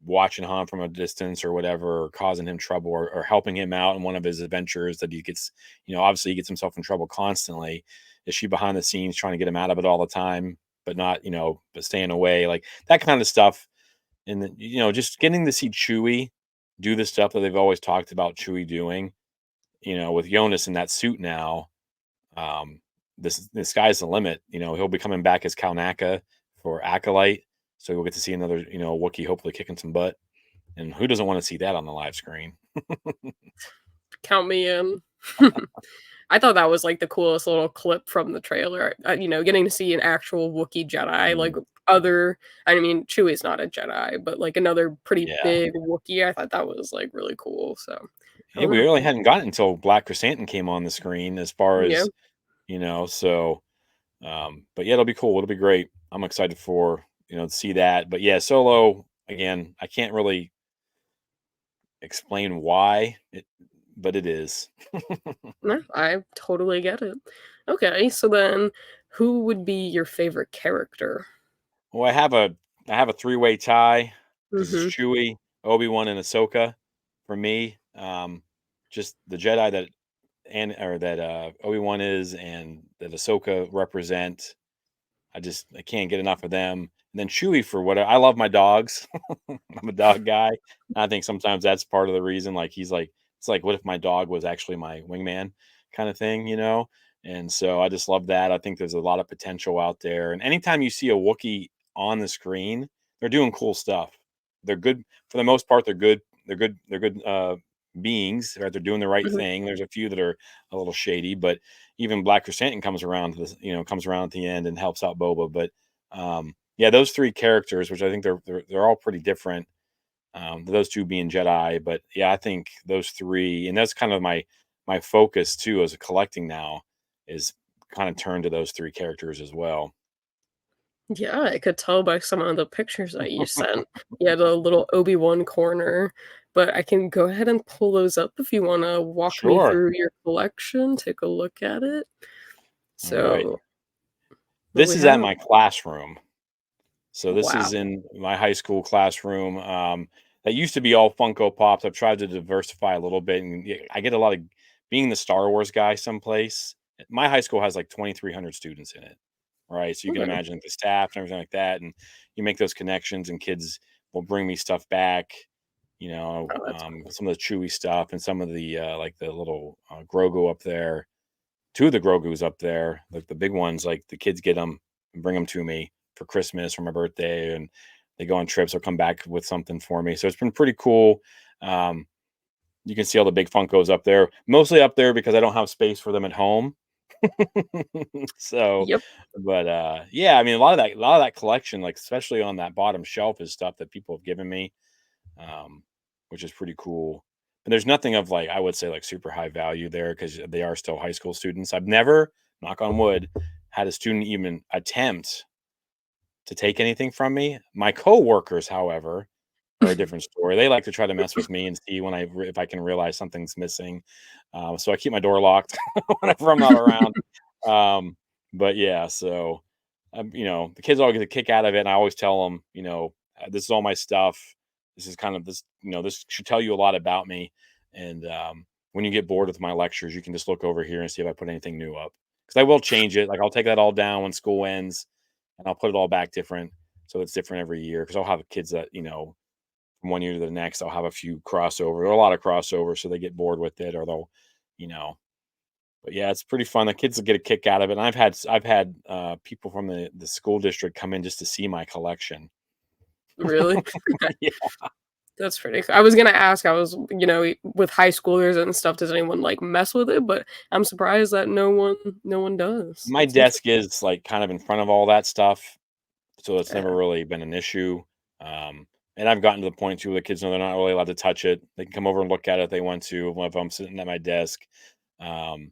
watching Han from a distance or whatever, or causing him trouble or helping him out in one of his adventures that he gets, obviously he gets himself in trouble constantly. Is she behind the scenes trying to get him out of it all the time, but not, but staying away, like that kind of stuff. And then, just getting to see Chewie do the stuff that they've always talked about Chewie doing, with Jonas in that suit now. Um, the sky's the limit. He'll be coming back as Kalnaka for Acolyte, so we'll get to see another Wookiee hopefully kicking some butt. And who doesn't want to see that on the live screen? count me in. I thought that was, like, the coolest little clip from the trailer, getting to see an actual Wookiee Jedi, like, Mm, other I mean, Chewie's not a Jedi, but, like, another pretty yeah, big Wookiee, I thought that was, like, really cool, so, I yeah. don't We know. really hadn't gotten until Black Chrysanthemum came on the screen, as far Yeah. as so. But yeah, it'll be cool. It'll be great. I'm excited for to see that. But yeah, Solo again. I can't really explain why it, but it is. No, I totally get it. Okay, so then who would be your favorite character? Well, I have a three-way tie because it's Mhm. Chewie, Obi-Wan, and Ahsoka for me. Just the Jedi that Obi-Wan is and that Ahsoka represent. I can't get enough of them. And then Chewie for what I love my dogs. I'm a dog guy. I think sometimes that's part of the reason. Like he's like it's like what if my dog was actually my wingman kind of thing. And so I just love that. I think there's a lot of potential out there. And anytime you see a Wookiee on the screen, they're doing cool stuff. They're good for the most part. They're good. They're good beings. Right? They're doing the right Mhm. thing. There's a few that are a little shady, but even Black Chrysanthemum comes around at the end and helps out Boba. But yeah, those three characters, which I think they're all pretty different. Those two being Jedi, but yeah, I think those three, and that's kind of my focus too as a collecting now, is kind of turned to those three characters as well. Yeah, I could tell by some of the pictures that you sent. You had a little Obi-Wan corner, but I can go ahead and pull those up if you wanna walk me Sure. through your collection, take a look at it. All right. So, what do This we is at have? my classroom. So this is Wow. in my high school classroom. That used to be all Funko Pops. I've tried to diversify a little bit, and I get a lot of being the Star Wars guy. Someplace, my high school has like 2,300 students in it, right? So you can Okay. imagine the staff and everything like that, and you make those connections, and kids will bring me stuff back. Oh, that's cool. Some of the Chewy stuff and some of the like the little Grogu up there. Two of the Grogu's up there, like the big ones, like the kids get them and bring them to me for Christmas for my birthday, and they go on trips or come back with something for me. So it's been pretty cool. Um, you can see all the big Funkos up there, mostly up there because I don't have space for them at home. So, Yep. but yeah, I mean, a lot of that collection, like especially on that bottom shelf, is stuff that people have given me, um, which is pretty cool. And there's nothing of like I would say like super high value there because they are still high school students. I've never, knock on wood, had a student even attempt to take anything from me. My coworkers, however, are a different story. They like to try to mess with me and see if I can realize something's missing. So I keep my door locked whenever I'm not around. Um, but yeah, so the kids all get a kick out of it, and I always tell them, this is all my stuff. This is kind of this, this should tell you a lot about me. And when you get bored with my lectures, you can just look over here and see if I put anything new up because I will change it. Like I'll take that all down when school ends, and I'll put it all back different, so it's different every year. Because I'll have kids that from one year to the next, I'll have a few crossover or a lot of crossover, so they get bored with it, or they'll, you know, but yeah, it's pretty fun. The kids will get a kick out of it. And I've had people from the school district come in just to see my collection. Really? Yeah. That's pretty cool. I was gonna ask, I was with high schoolers and stuff, does anyone, like, mess with it? But I'm surprised that no one does. My That's desk interesting. is, like, kind of in front of all that stuff, so it's never Yeah. really been an issue. And I've gotten to the point too where the kids know they're not really allowed to touch it. They can come over and look at it if they want to if I'm sitting at my desk. Um,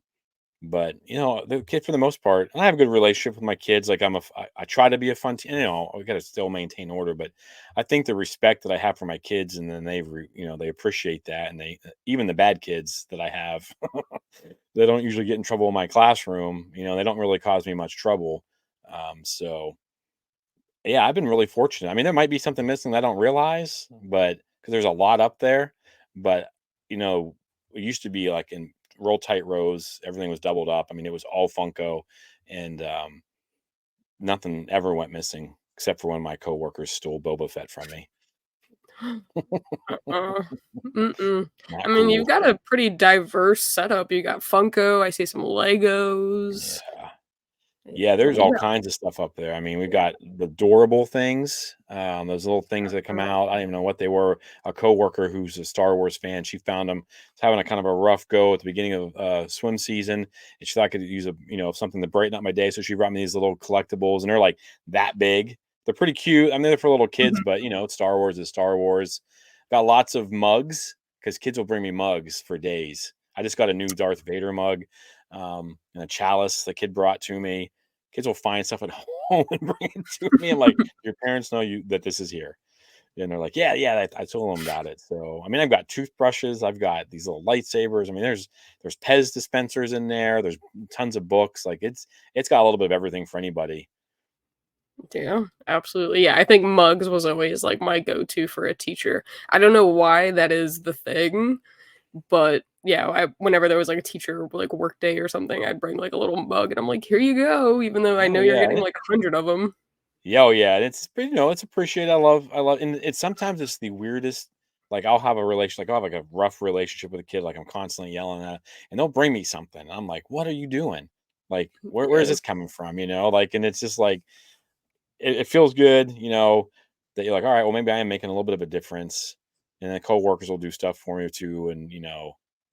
but the kid for the most part, and I have a good relationship with my kids. Like I try to be a fun, we got to still maintain order, but I think the respect that I have for my kids, and then they appreciate that, and they even the bad kids that I have, they don't usually get in trouble in my classroom. They don't really cause me much trouble. So yeah, I've been really fortunate. I mean, there might be something missing that I don't realize, but because there's a lot up there, but it used to be like in roll tight rows, everything was doubled up. I mean, it was all Funko, and nothing ever went missing except for when my coworkers stole Boba Fett from me. Uh-uh. Mm-mm. I Not mean, you've cool. got a pretty diverse setup. You got Funko, I see some Legos. Yeah. Yeah, Yeah, there's we all got kinds of stuff up there. I mean, we've got the adorable things, those little things that come uh, out. I don't even know what they were. A coworker who's a Star Wars fan, she found them. Was having a kind of a rough go at the beginning of swim season, and she thought I could use something to brighten up my day. So she brought me these little collectibles, and they're like that big. They're pretty cute. I mean, they're for little kids, mhm. but it's Star Wars is Star Wars. Got lots of mugs because kids will bring me mugs for days. I just got a new Darth Vader mug, and a chalice the kid brought to me. Kids will find stuff at home and bring it to me. I'm like, your parents know you that this is here. And they're like, yeah, yeah, I told them about it. So, I mean, I've got toothbrushes, I've got these little lightsabers. I mean, there's Pez dispensers in there. There's tons of books. Like it's got a little bit of everything for anybody. Yeah, absolutely. Yeah, I think mugs was always like my go-to for a teacher. I don't know why that is the thing, but yeah, whenever there was like a teacher like work day or something, I'd bring like a little mug and I'm like, here you go, even though I Oh know you're yeah, getting like 100 of them. yeah, oh yeah, and it's appreciated. I love, and it's sometimes it's the weirdest. Like I'll have a relation, like I'll have like a rough relationship with a kid, like I'm constantly yelling at, and they'll bring me something. And I'm like, what are you doing? Like, where is Yeah. this coming from? Like, and it's just like it feels good, that you're like, all right, well maybe I am making a little bit of a difference, and then coworkers will do stuff for me too, and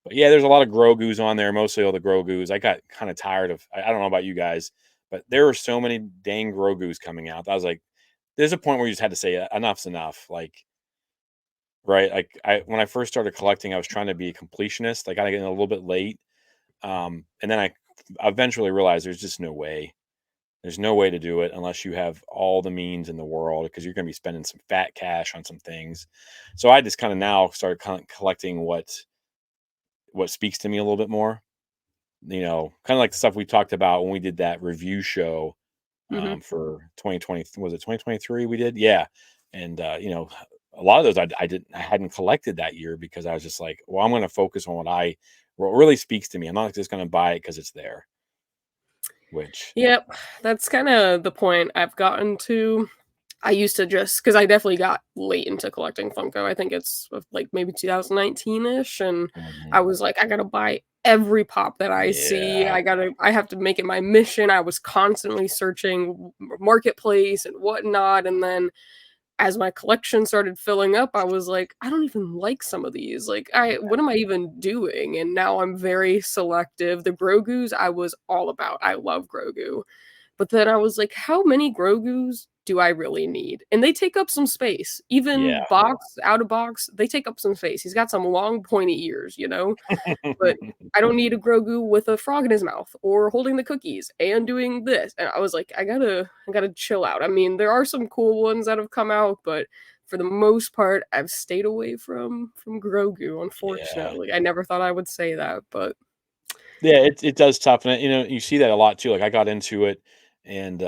but yeah, there's a lot of Grogu's on there, mostly all the Grogu's. I got kind of tired of. I don't know about you guys, but there were so many dang Grogu's coming out. I was like, there's a point where you just had to say enough's enough. Like, right? Like when I first started collecting, I was trying to be a completionist. I got getting a little bit late, and then I eventually realized there's just no way. There's no way to do it unless you have all the means in the world because you're going to be spending some fat cash on some things. So I just kind of now started collecting what speaks to me a little bit more. Kind of like the stuff we talked about when we did that review show Mhm. for 2020. Was it 2023 we did? Yeah. And, a lot of those I hadn't collected that year because I was just like, well, I'm going to focus on what really speaks to me. I'm not just going to buy it because it's there, which, Yep, that's kinda the point I've gotten to. I used to just because I definitely got late into collecting Funko. I think it's like maybe 2019-ish, and I mhm, was like, I gotta buy every pop that I see. yeah, I have to make it my mission. I was constantly searching marketplace and whatnot, and then as my collection started filling up, I was like, I don't even like some of these. Like, what am I even doing? And now I'm very selective. The Grogu's I was all about. I love Grogu. But then I was like, how many Grogus do I really need? And they take up some space. yeah. Even box, out of box, they take up some space. He's got some long pointy ears. But I don't need a Grogu with a frog in his mouth or holding the cookies and doing this. And I was like, I gotta chill out. I mean, there are some cool ones that have come out, but for the most part, I've stayed away from Grogu, Yeah. unfortunately. I never thought I would say that, but Yeah, it does toughen it. You see that a lot too. Like I got into it and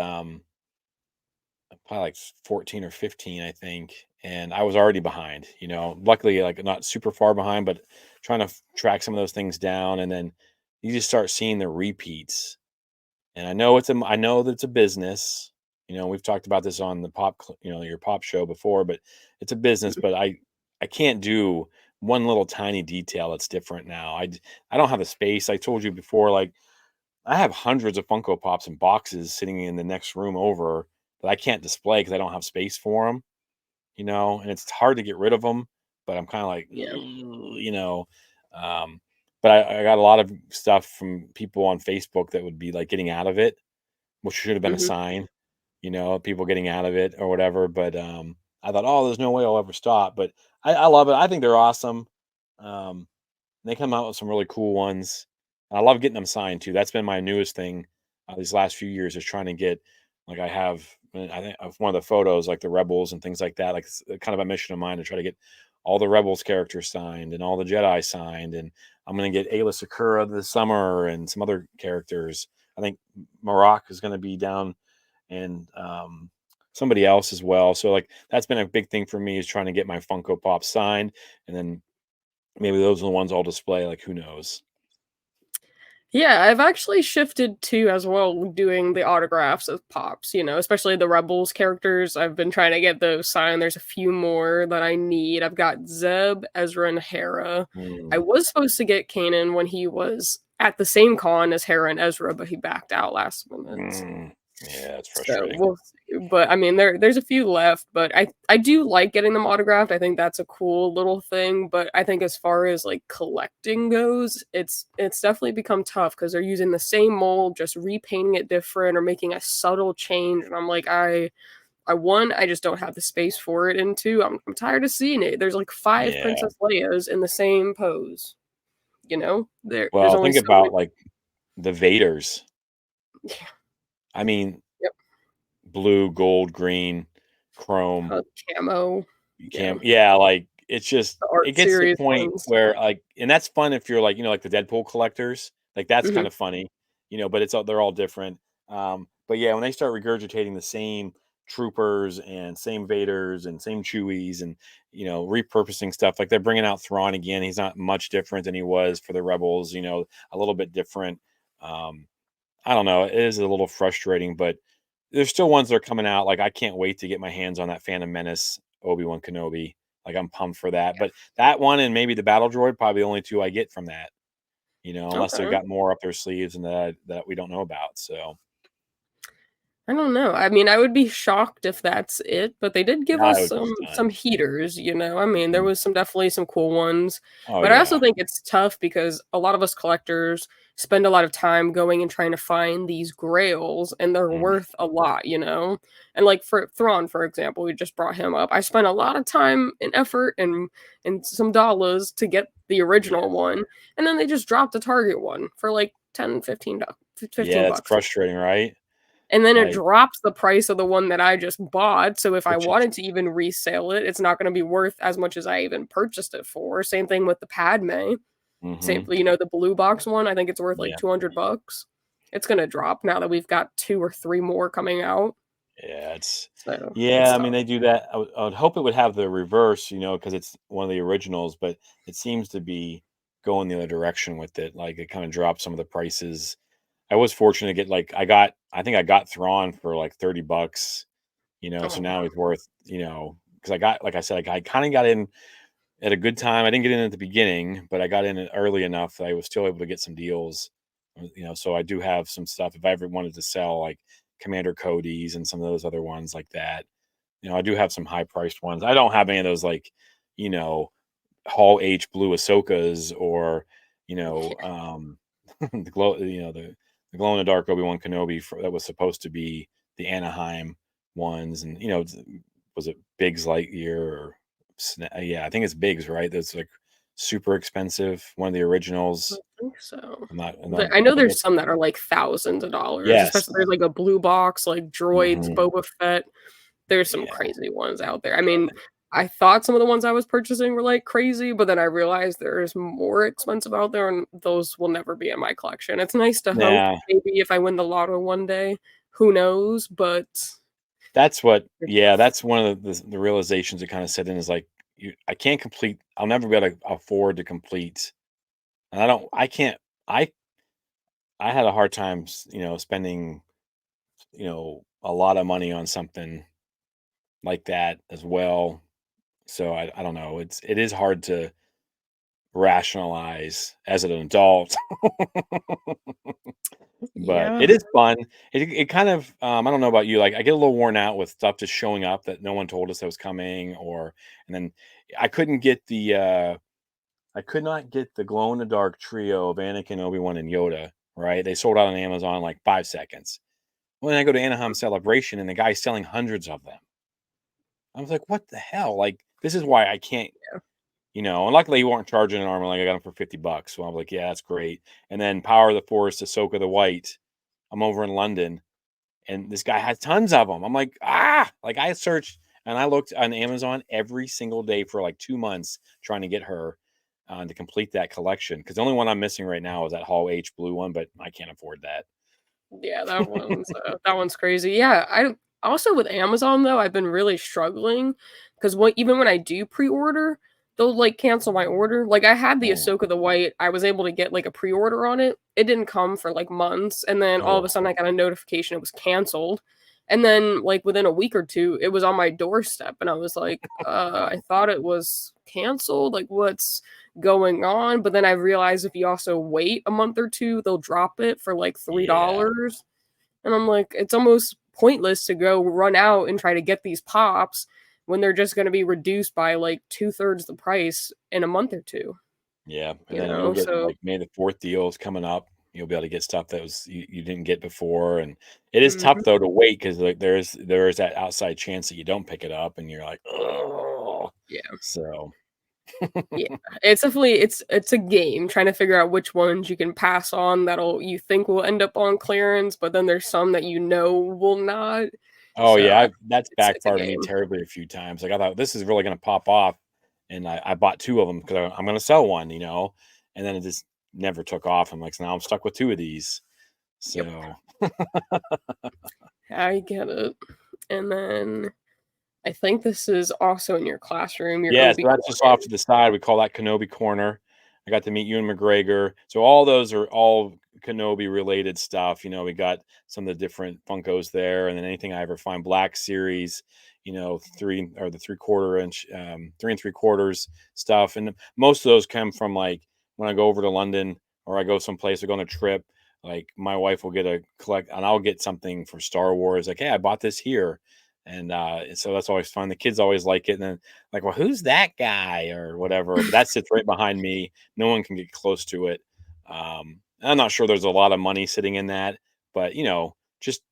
probably like 14 or 15, I think, and I was already behind. Luckily like not super far behind, but trying to track some of those things down, and then you just start seeing the repeats. And I know that it's a business. We've talked about this on the your pop show before, but it's a business, but I can't do one little tiny detail that's different now. I don't have the space. I told you before, like I have hundreds of Funko Pops and boxes sitting in the next room over that I can't display because I don't have space for them. and it's hard to get rid of them. But I'm kind of like, Yeah. "Ugh," Um, but I got a lot of stuff from people on Facebook that would be like getting out of it, which should have been a Mhm. sign, people getting out of it or whatever. But I thought, oh, there's no way I'll ever stop. But I love it. I think they're awesome. Um, they come out with some really cool ones. I love getting them signed too. That's been my newest thing these last few years is trying to get like I have I think of one of the photos like the rebels and things like that. Like it's kind of a mission of mine to try to get all the rebels characters signed and all the Jedi signed, and I'm gonna get Ayla Sakura this summer and some other characters. I think Maroc is gonna be down and somebody else as well. So like that's been a big thing for me is trying to get my Funko Pop signed, and then maybe those are the ones I'll display, like, who knows? Yeah, I've actually shifted to as well doing the autographs of pops, especially the Rebels characters. I've been trying to get those signed. There's a few more that I need. I've got Zeb, Ezra, and Hera. I Mm, was supposed to get Kanan when he was at the same con as Hera and Ezra, but he backed out last minute. mm. Yeah, it's So frustrating. we'll see. But I mean, there's a few left, but I do like getting them autographed. I think that's a cool little thing. But I think as far as like collecting goes, it's definitely become tough because they're using the same mold, just repainting it different or making a subtle change. And I'm like, I just don't have the space for it. And two, I'm tired of seeing it. There's like five Yeah. Princess Leias in the same pose. There's Well, only think so many. about, like, the Vaders. Yeah. I mean, Yep. blue, gold, green, chrome. Camo. You Yeah. can't yeah, like, it's just The it art gets to the series point ones. where, like and that's fun if you're, like, like the Deadpool collectors, like, that's Mhm. kinda funny, but it's all they're all different, but yeah, when they start regurgitating the same troopers and same Vaders and same Chewies and, repurposing stuff, like, they're bringing out Thrawn again, he's not much different than he was for the Rebels, a little bit different, um I don't know. It is a little frustrating, but there's still ones that are coming out. Like I can't wait to get my hands on that Phantom Menace Obi-Wan Kenobi. Like I'm pumped for that. But that one and maybe the Battle Droid, probably the only two I get from that. Unless they've Okay. got more up their sleeves and that we don't know about. So I don't know. I mean, I would be shocked if that's it, but they did give yeah, us I would be some stunned. heaters. I mean, there Mhm. was some definitely some cool ones, Oh but I also yeah. think it's tough because a lot of us collectors spend a lot of time going and trying to find these grails and they're Mhm. worth a lot. And like for Thrawn, for example, we just brought him up. I spent a lot of time and effort and some dollars to get the original Yeah. one, and then they just dropped the Target one for like 10, 15 Yeah, it's $15. frustrating, right? And then it Like drops the price of the one that I just bought, so if I which is wanted to even resell it, it's not gonna be worth as much as I even purchased it for. Same thing with the Padme. mhm. The blue box one, I think it's worth like Yeah. 200 bucks. It's gonna drop now that we've got 2 or 3 more coming out, Yeah, it's it's yeah, I mean, tough. they do that. I would hope it would have the reverse, because it's one of the originals, but it seems to be going the other direction with it. Like it kind of dropped some of the prices. I was fortunate to get like I think I got Thrawn for like 30 bucks, so Oh, now wow. he's worth, because I got like I said, I kind of got in at a good time. I didn't get in at the beginning, but I got in early enough that I was still able to get some deals. So I do have some stuff if I ever wanted to sell like Commander Cody's and some of those other ones like that. I do have some high priced ones. I don't have any of those like, you know, Hall H blue Ahsokas or, the the glow in the dark Obi-Wan Kenobi that was supposed to be the Anaheim ones. And, was it Biggs Lightyear or yeah, I think it's Biggs, right? That's like super expensive. One of the I originals. think so. I'm not, But I know but there's some that are like thousands of dollars, yes. especially there's like a blue box, like droids, Hmm. Boba Fett. There's some Yeah. crazy ones out there. I mean, I thought some of the ones I was purchasing were like crazy, but then I realized there's more expensive out there and those will never be in my collection. It's nice to hope Yeah. maybe if I win the lotto one day, who knows, but That's what it's yeah, tough. that's one of the realizations that kinda set in is, like, I can't complete I'll never be able to afford to complete and I can't I I had a hard time spending, a lot of money on something like that as well. So I don't know, it is hard to rationalize as an adult. But it Yeah. is fun. It kind of, I don't know about you, like, I get a little worn out with stuff just showing up that no one told us that was coming, or and then I couldn't get I could not get the glow in the dark trio of Anakin, Obi-Wan, and Yoda, right? They sold out on Amazon in like 5 seconds. When I go to Anaheim Celebration and the guy's selling hundreds of them. I was like, "What the hell?" Like, this is why I can't, and luckily you weren't charging an arm, like, I got them for 50 bucks. So I'm like, "Yeah, that's great." And then Power of the Force, Ahsoka the White, I'm over in London, and this guy has tons of them. I'm like, "Ah!" Like, I searched and I looked on Amazon every single day for, like, 2 months trying to get her, to complete that collection. Because the only one I'm missing right now is that Hall H blue one, but I can't afford that. Yeah, that one's crazy. Yeah, I also with Amazon though, I've been really struggling because what even when I do pre-order, they'll like cancel my order. Like I had the Oh, Ahsoka the White, I was able to get like a pre-order on it. It didn't come for like months, and then all of a oh, sudden I got a notification it was canceled. And then like within a week or two, it was on my doorstep, and I was like, I thought it was canceled. Like what's going on? But then I realized if you also wait a month or two, they'll drop it for like yeah. $3. And I'm like, it's almost pointless to go run out and try to get these pops when they're just going to be reduced by like two-thirds the price in a month or two, Yeah, and you then you'll know? get, So, like, May the 4th deals coming up. You'll be able to get stuff that was you didn't get before, and it is tough, mhm, though, to wait because, like, there is that outside chance that you don't pick it up, and you're like, oh. yeah. So, Yeah, it's definitely it's a game trying to figure out which ones you can pass on that'll you think will end up on clearance, but then there's some that you know will not. oh, So, yeah, that's it's a backfired on me game. terribly a few times. Like, I thought, "This is really gonna pop off," and I bought 2 of them 'cause I'm gonna sell one, and then it just never took off. I'm like, "So now I'm stuck with 2 of these." Yep, So, I get it. And then I think this is also in your classroom, your yeah, so Obi that's just off Wan. to the side. We call that Kenobi Corner. I got to meet Ewan McGregor. So all those are all Kenobi related stuff. We got some of the different Funkos there, and then anything I ever find Black Series, three or the 3/4 inch, 3 and 3/4 stuff. And most of those come from like when I go over to London or I go someplace or go on a trip. Like my wife will get a collect, and I'll get something for Star Wars. Like, hey, I bought this here, and so that's always fun. The kids always like it, and then like, well, who's that guy or whatever? But that sits right behind me. No one can get close to it. I'm not sure there's a lot of money sitting in that, but just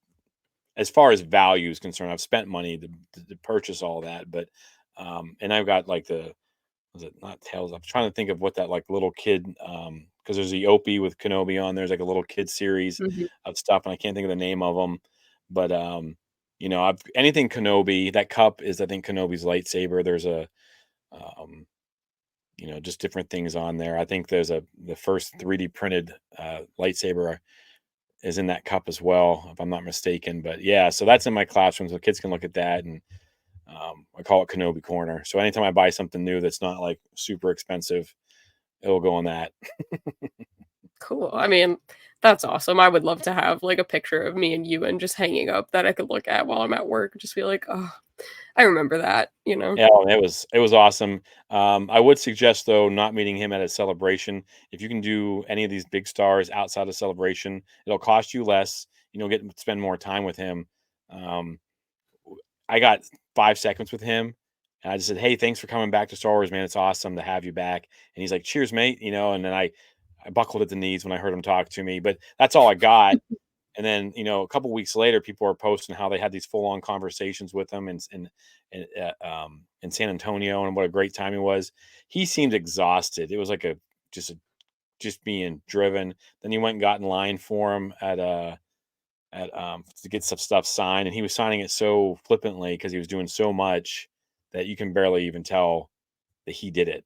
as far as value is concerned, I've spent money to purchase all that. But and I've got like was it not Tails? I'm trying to think of what that like little kid because there's the Opie with Kenobi on. There's like a little kid series Mhm. of stuff, and I can't think of the name of them. But I've anything Kenobi. That cup is I think Kenobi's lightsaber. There's a um, just different things on there. I think there's the first 3D printed lightsaber is in that cup as well, if I'm not mistaken. But yeah, so that's in my classroom, so kids can look at that, and I call it Kenobi Corner. So anytime I buy something new that's not like super expensive, it'll go on that. Cool. I mean, that's awesome. I would love to have like a picture of me and you and just hanging up that I could look at while I'm at work. Just be like, oh, I remember that, you know? Yeah, it was awesome. I would suggest though not meeting him at a celebration. If you can do any of these big stars outside of celebration, it'll cost you less. Get to spend more time with him. Um, I got 5 seconds with him, and I just said, "Hey, thanks for coming back to Star Wars, man. It's awesome to have you back." And he's like, "Cheers, mate." And then I buckled at the knees when I heard him talk to me, but that's all I got. And then, a couple weeks later, people are posting how they had these full on conversations with him in San Antonio and what a great time he was. He seemed exhausted. It was like just being driven. Then he went and got in line for him to get some stuff signed, and he was signing it so flippantly because he was doing so much that you can barely even tell that he did it.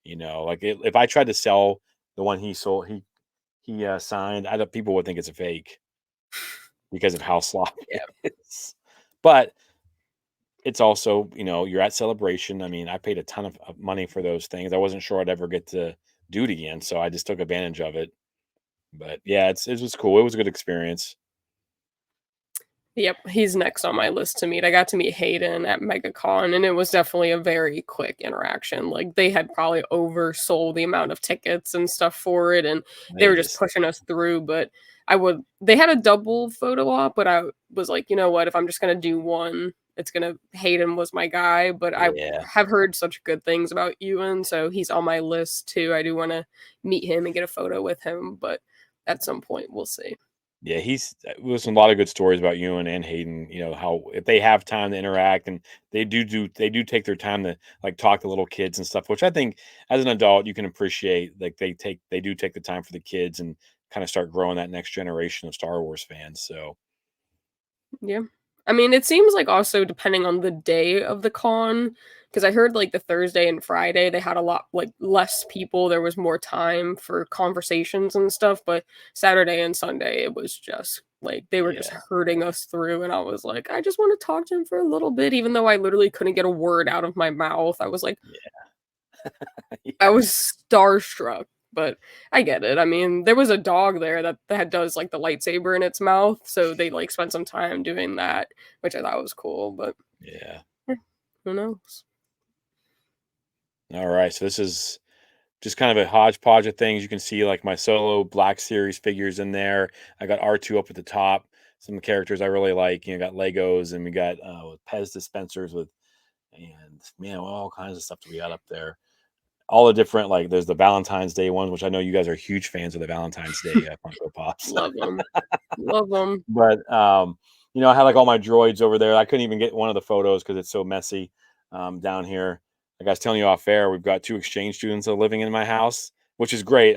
Like if I tried to sell the one he sold, he signed, I don't, people would think it's a fake because of how sloppy Yeah. it is. But it's also, you're at celebration. I mean, I paid a ton of money for those things. I wasn't sure I'd ever get to do it again, so I just took advantage of it. But yeah, it was cool. It was a good experience. Yep, he's next on my list to meet. I got to meet Hayden at MegaCon, and it was definitely a very quick interaction. Like, they had probably oversold the amount of tickets and stuff for it, and they They were just just pushing us through, but they had a double photo op, but I was like, "You know what? If I'm just gonna do one, it's gonna Hayden was my guy," but I yeah. have heard such good things about Ewan, so he's on my list too. I do wanna meet him and get a photo with him, but at some point, we'll see. Yeah, he's there's a lot of good stories about Ewan and Hayden. You know how if they have time to interact, and they do take their time to like talk to little kids and stuff, which I think as an adult you can appreciate. Like they do take the time for the kids and kind of start growing that next generation of Star Wars fans. So Yeah. I mean, it seems like also depending on the day of the con, because I heard like the Thursday and Friday they had a lot like less people. There was more time for conversations and stuff, but Saturday and Sunday it was just like they were just yeah, herding us through, and I was like, I just want to talk to him for a little bit, even though I literally couldn't get a word out of my mouth. I was like, I yeah, was starstruck, but I get it. I mean, there was a dog there that does, like, the lightsaber in its mouth, so they, like, spent some time doing that, which I thought was cool, but, yeah. eh, who knows? All right, so this is just kind of a hodgepodge of things. You can see like my solo Black Series figures in there. I got R2 up at the top. Some characters I really like. You know, got Legos and we got Pez dispensers with, and man, all kinds of stuff that we got up there. All the different like there's the Valentine's Day ones, which I know you guys are huge fans of the Valentine's Day Funko Pops. Love them. Love them. But you know, I had like all my droids over there. I couldn't even get one of the photos because it's so messy down here. Like I was telling you off air, we've got two exchange students that are living in my house, which is great.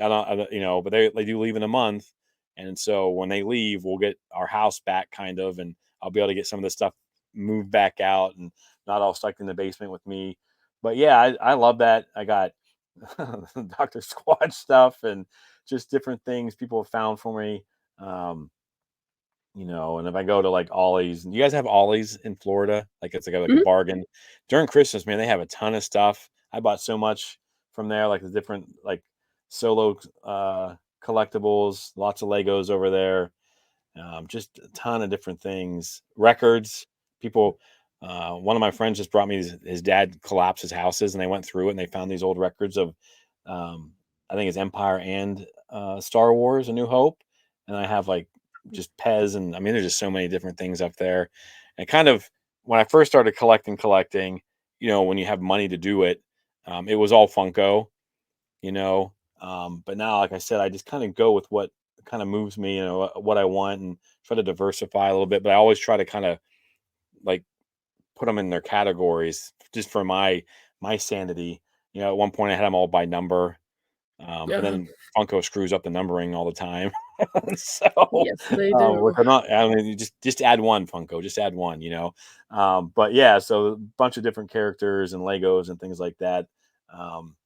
You know, but they do leave in a month, and so when they leave, we'll get our house back, kind of, and I'll be able to get some of this stuff moved back out and not all stuck in the basement with me. But yeah, I love that. I got Doctor Squatch stuff and just different things people have found for me. Um, you know, and if I go to like Ollie's, you guys have Ollie's in Florida? Like it's like a Mhm. bargain. During Christmas, man, they have a ton of stuff. I bought so much from there, like the different like solo collectibles, lots of Legos over there. Just a ton of different things. Records. People one of my friends just brought me his dad collapsed his houses and they went through it and they found these old records of um I think it's Empire and Star Wars, A New Hope. And I have like just Pez and I mean there's just so many different things up there. And kind of when I first started collecting, you know, when you have money to do it, it was all Funko, you know. But now, like I said, I just kind of go with what kind of moves me, you know, what I want and try to diversify a little bit. But I always try to kind of like put them in their categories just for my sanity. You know, at one point I had them all by number, but Uh-huh. then Funko screws up the numbering all the time. So, Yes, they do. which I'm not. I mean, you just add one Funko, just add one, you know. But yeah, so a bunch of different characters and Legos and things like that. Um,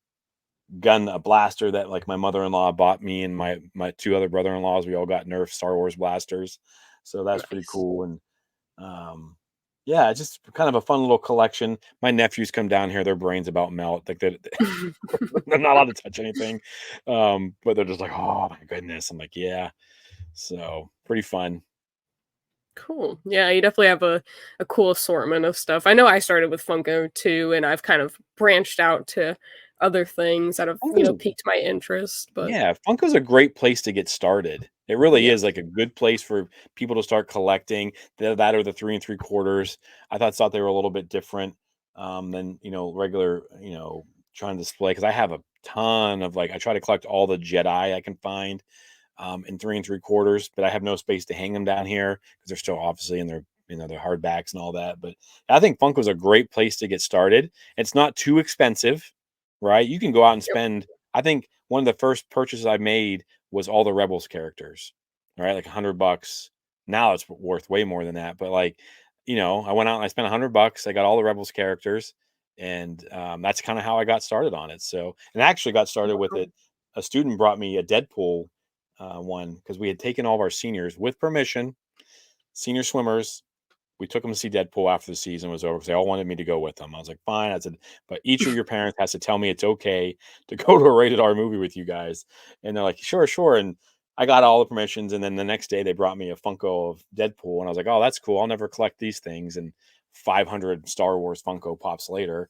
gun a blaster that like my mother-in-law bought me and my two other brother-in-laws. We all got Nerf Star Wars blasters, so that's pretty Nice. cool. And um, yeah, it's just kind of a fun little collection. My nephews come down here; their brains about melt. Like they're not allowed to touch anything, but they're just like, "Oh my goodness!" I'm like, "Yeah." So pretty fun. Cool. Yeah, you definitely have a cool assortment of stuff. I know I started with Funko too, and I've kind of branched out to other things that have, Funko's piqued my interest, but Yeah, Funko's a great place to get started. It really yeah. is like a good place for people to start collecting. That or the 3 3/4. I thought they were a little bit different than you know regular trying to display because I have a ton of like I try to collect all the Jedi I can find in 3 3/4, but I have no space to hang them down here because they're still obviously in their their hardbacks and all that. But I think Funko's a great place to get started. It's not too expensive, right? You can go out and Yep. spend. I think one of the first purchases I made was all the Rebels characters, right? Like $100. Now it's worth way more than that. But like, you know, I went out and I spent $100. I got all the Rebels characters, and that's kind of how I got started on it. So, and I actually got started with Wow. it. A student brought me a Deadpool one because we had taken all of our seniors with permission, senior swimmers. We took them to see Deadpool after the season was over because they all wanted me to go with them. I was like, fine. I said, but each of your parents has to tell me it's okay to go to a rated R movie with you guys. And they're like, sure, sure. And I got all the permissions, and then the next day they brought me a Funko of Deadpool, and I was like, "Oh, that's cool. I'll never collect these things." And 500 Star Wars Funko Pops later.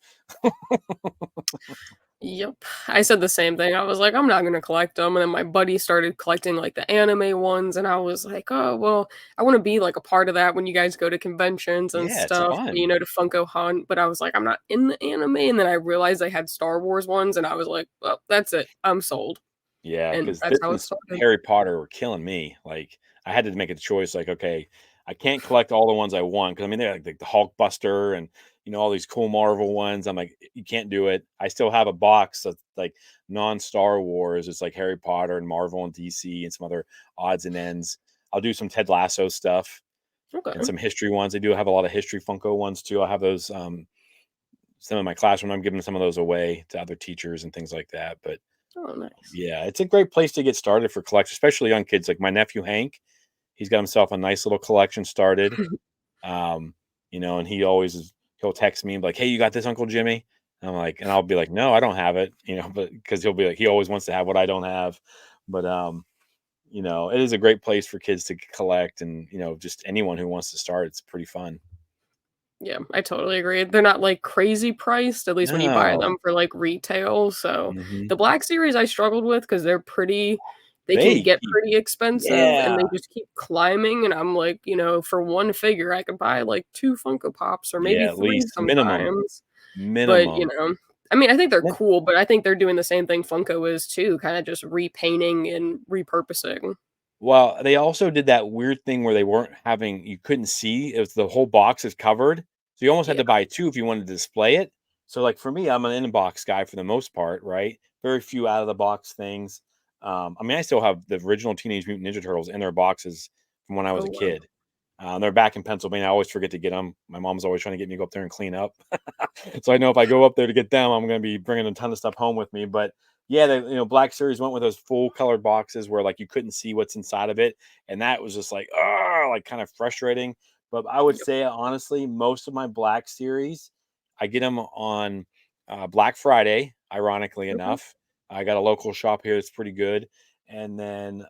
Yep. I said the same thing. I was like, "I'm not gonna collect them." And then my buddy started collecting, like, the anime ones, and I was like, "Oh, well, I wanna be, like, a part of that when you guys go to conventions and Yeah, it's stuff, fun. to Funko Hunt," but I was like, "I'm not in the anime," and then I realized they had Star Wars ones, and I was like, "Well, that's it. I'm sold." Yeah, And because that's this how it and started. Harry Potter were killing me. Like, I had to make a choice. Like, okay, I can't collect all the ones I want because I mean they're like the Hulkbuster and all these cool Marvel ones. I'm like, you can't do it. I still have a box that's like non-Star Wars. It's like Harry Potter and Marvel and DC and some other odds and ends. I'll do some Ted Lasso stuff and Okay. some history ones. I do have a lot of history Funko ones too. I have those some in my classroom. I'm giving some of those away to other teachers and things like that. But Oh, nice. yeah, it's a great place to get started for collectors, especially young kids. Like my nephew Hank, he's got himself a nice little collection started. Um, and he'll text me and be like, "Hey, you got this, Uncle Jimmy?" And I'm like, and I'll be like, "No, I don't have it," but because he'll be like, he always wants to have what I don't have. But it is a great place for kids to collect, and just anyone who wants to start, it's pretty fun. Yeah, I totally agree. They're not, like, crazy priced, at least when you buy No, them for, like, retail, so hmm the Black Series I struggled with because 'cause they're pretty they can they get keep, pretty expensive, and yeah, they just keep climbing, and I'm like, for one figure, I could buy, like, 2 Funko Pops or maybe yeah, at 3 least minimum, sometimes, but, minimum. I mean, I think they're cool, but I think they're doing the same thing Funko is too, kinda just repainting and repurposing. Well, they also did that weird thing where they weren't having you couldn't see if the whole box is covered. So you almost had Yeah. to buy 2 if you wanted to display it. So, like, for me, I'm an in-box guy for the most part, right? Very few out of the box things. I mean, I still have the original Teenage Mutant Ninja Turtles in their boxes from when I was Oh, a wow. kid. They're back in Pennsylvania. I always forget to get them. My mom's always trying to get me to go up there and clean up. So I know if I go up there to get them, I'm going to be bringing a ton of stuff home with me. But yeah, the Black Series went with those full colored boxes where like you couldn't see what's inside of it, and that was just like like kind of frustrating. But I would Yep. say honestly, most of my Black Series, I get them on Black Friday. Ironically Mhm. enough, I got a local shop here that's pretty good, and then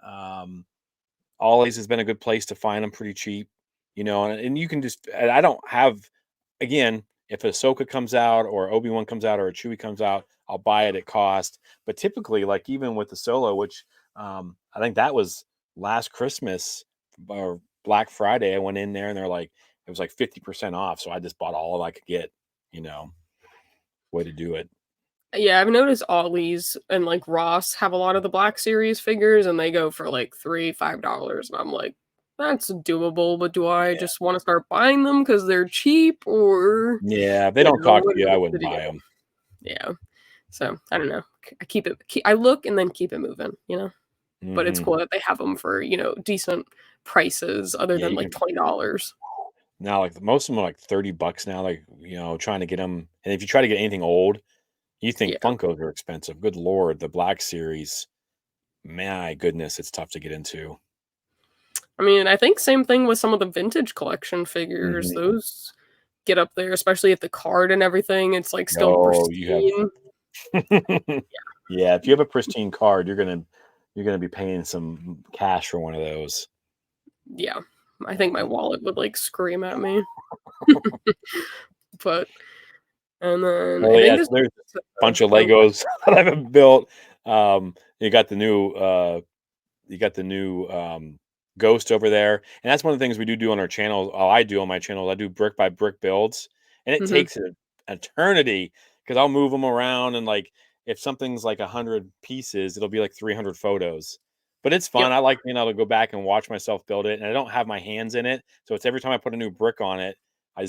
Ollie's has been a good place to find them pretty cheap, and you can just. And I don't have again, if Ahsoka comes out or Obi-Wan comes out or a Chewie comes out, I'll buy it at cost. But typically, like even with the Solo, which I think that was last Christmas or Black Friday, I went in there and they're like, it was like 50% off. So I just bought all I could get, you know, way to do it. Yeah, I've noticed Ollie's and, like, Ross have a lot of the Black Series figures, and they go for, like, 3, $5, and I'm like, "That's doable, but do I Yeah. just wanna start buying them because 'cause they're cheap or" Yeah. If they don't talk to you, I what wouldn't do you buy do? them. Yeah. So, I don't know. I keep it I look and then keep it moving, you know? But it's Hmm. cool that they have them for, decent prices other Yeah. than, You like, can $20. now, like most of them are like $30 now, like, trying to get them. And if you try to get anything old, you think Yeah. Funkos are expensive. Good lord, the Black Series, my goodness, it's tough to get into. I mean, I think same thing with some of the vintage collection figures. Mhm. Those get up there, especially if the card and everything, it's, like, still Oh, you have pristine. yeah, if you have a pristine card, you're gonna be paying some cash for one of those. Yeah. I think my Uh, wallet would, like, scream at me. But and then well, I think yeah, this so there's a bunch of oh, Legos that I haven't built. You got the new Ghost over there, and that's one of the things we do on our channel. I do on my channel. I do brick by brick builds, and it mhm, takes an eternity because I'll move them around and like if something's like 100 pieces, it'll be like 300 photos. But it's yep, fun. I like being able to go back and watch myself build it, and I don't have my hands in it, so it's every time I put a new brick on it, I'm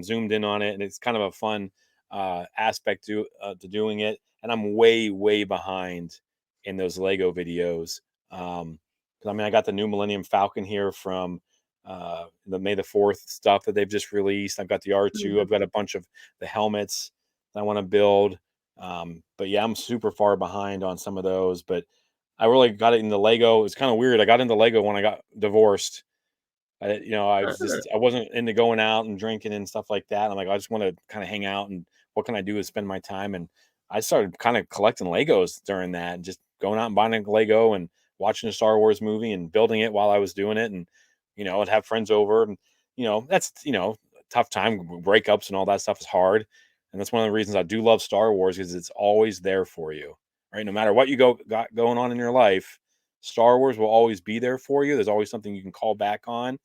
zoomed in on it, and it's kind of a fun aspect to doing it. And I'm way behind in those Lego videos. 'Cause I mean, I got the new Millennium Falcon here from the May the 4th stuff that they've just released. I've got the R2. mhm, I've got a bunch of the helmets that I want to build. But yeah, I'm super far behind on some of those. But I really got it in the Lego. It's kind of weird. I got into Lego when I got divorced. uh, I wasn't into going out and drinking and stuff like that. I'm like, I just want to kind of hang out and what can I do to spend my time? And I started kind of collecting Legos during that, and just going out and buying a Lego and watching a Star Wars movie and building it while I was doing it, and I'd have friends over, and that's tough time, breakups and all that stuff is hard, and that's one of the reasons I do love Star Wars is it's always there for you, right? No matter what you got going on in your life, Star Wars will always be there for you. There's always something you can call back on.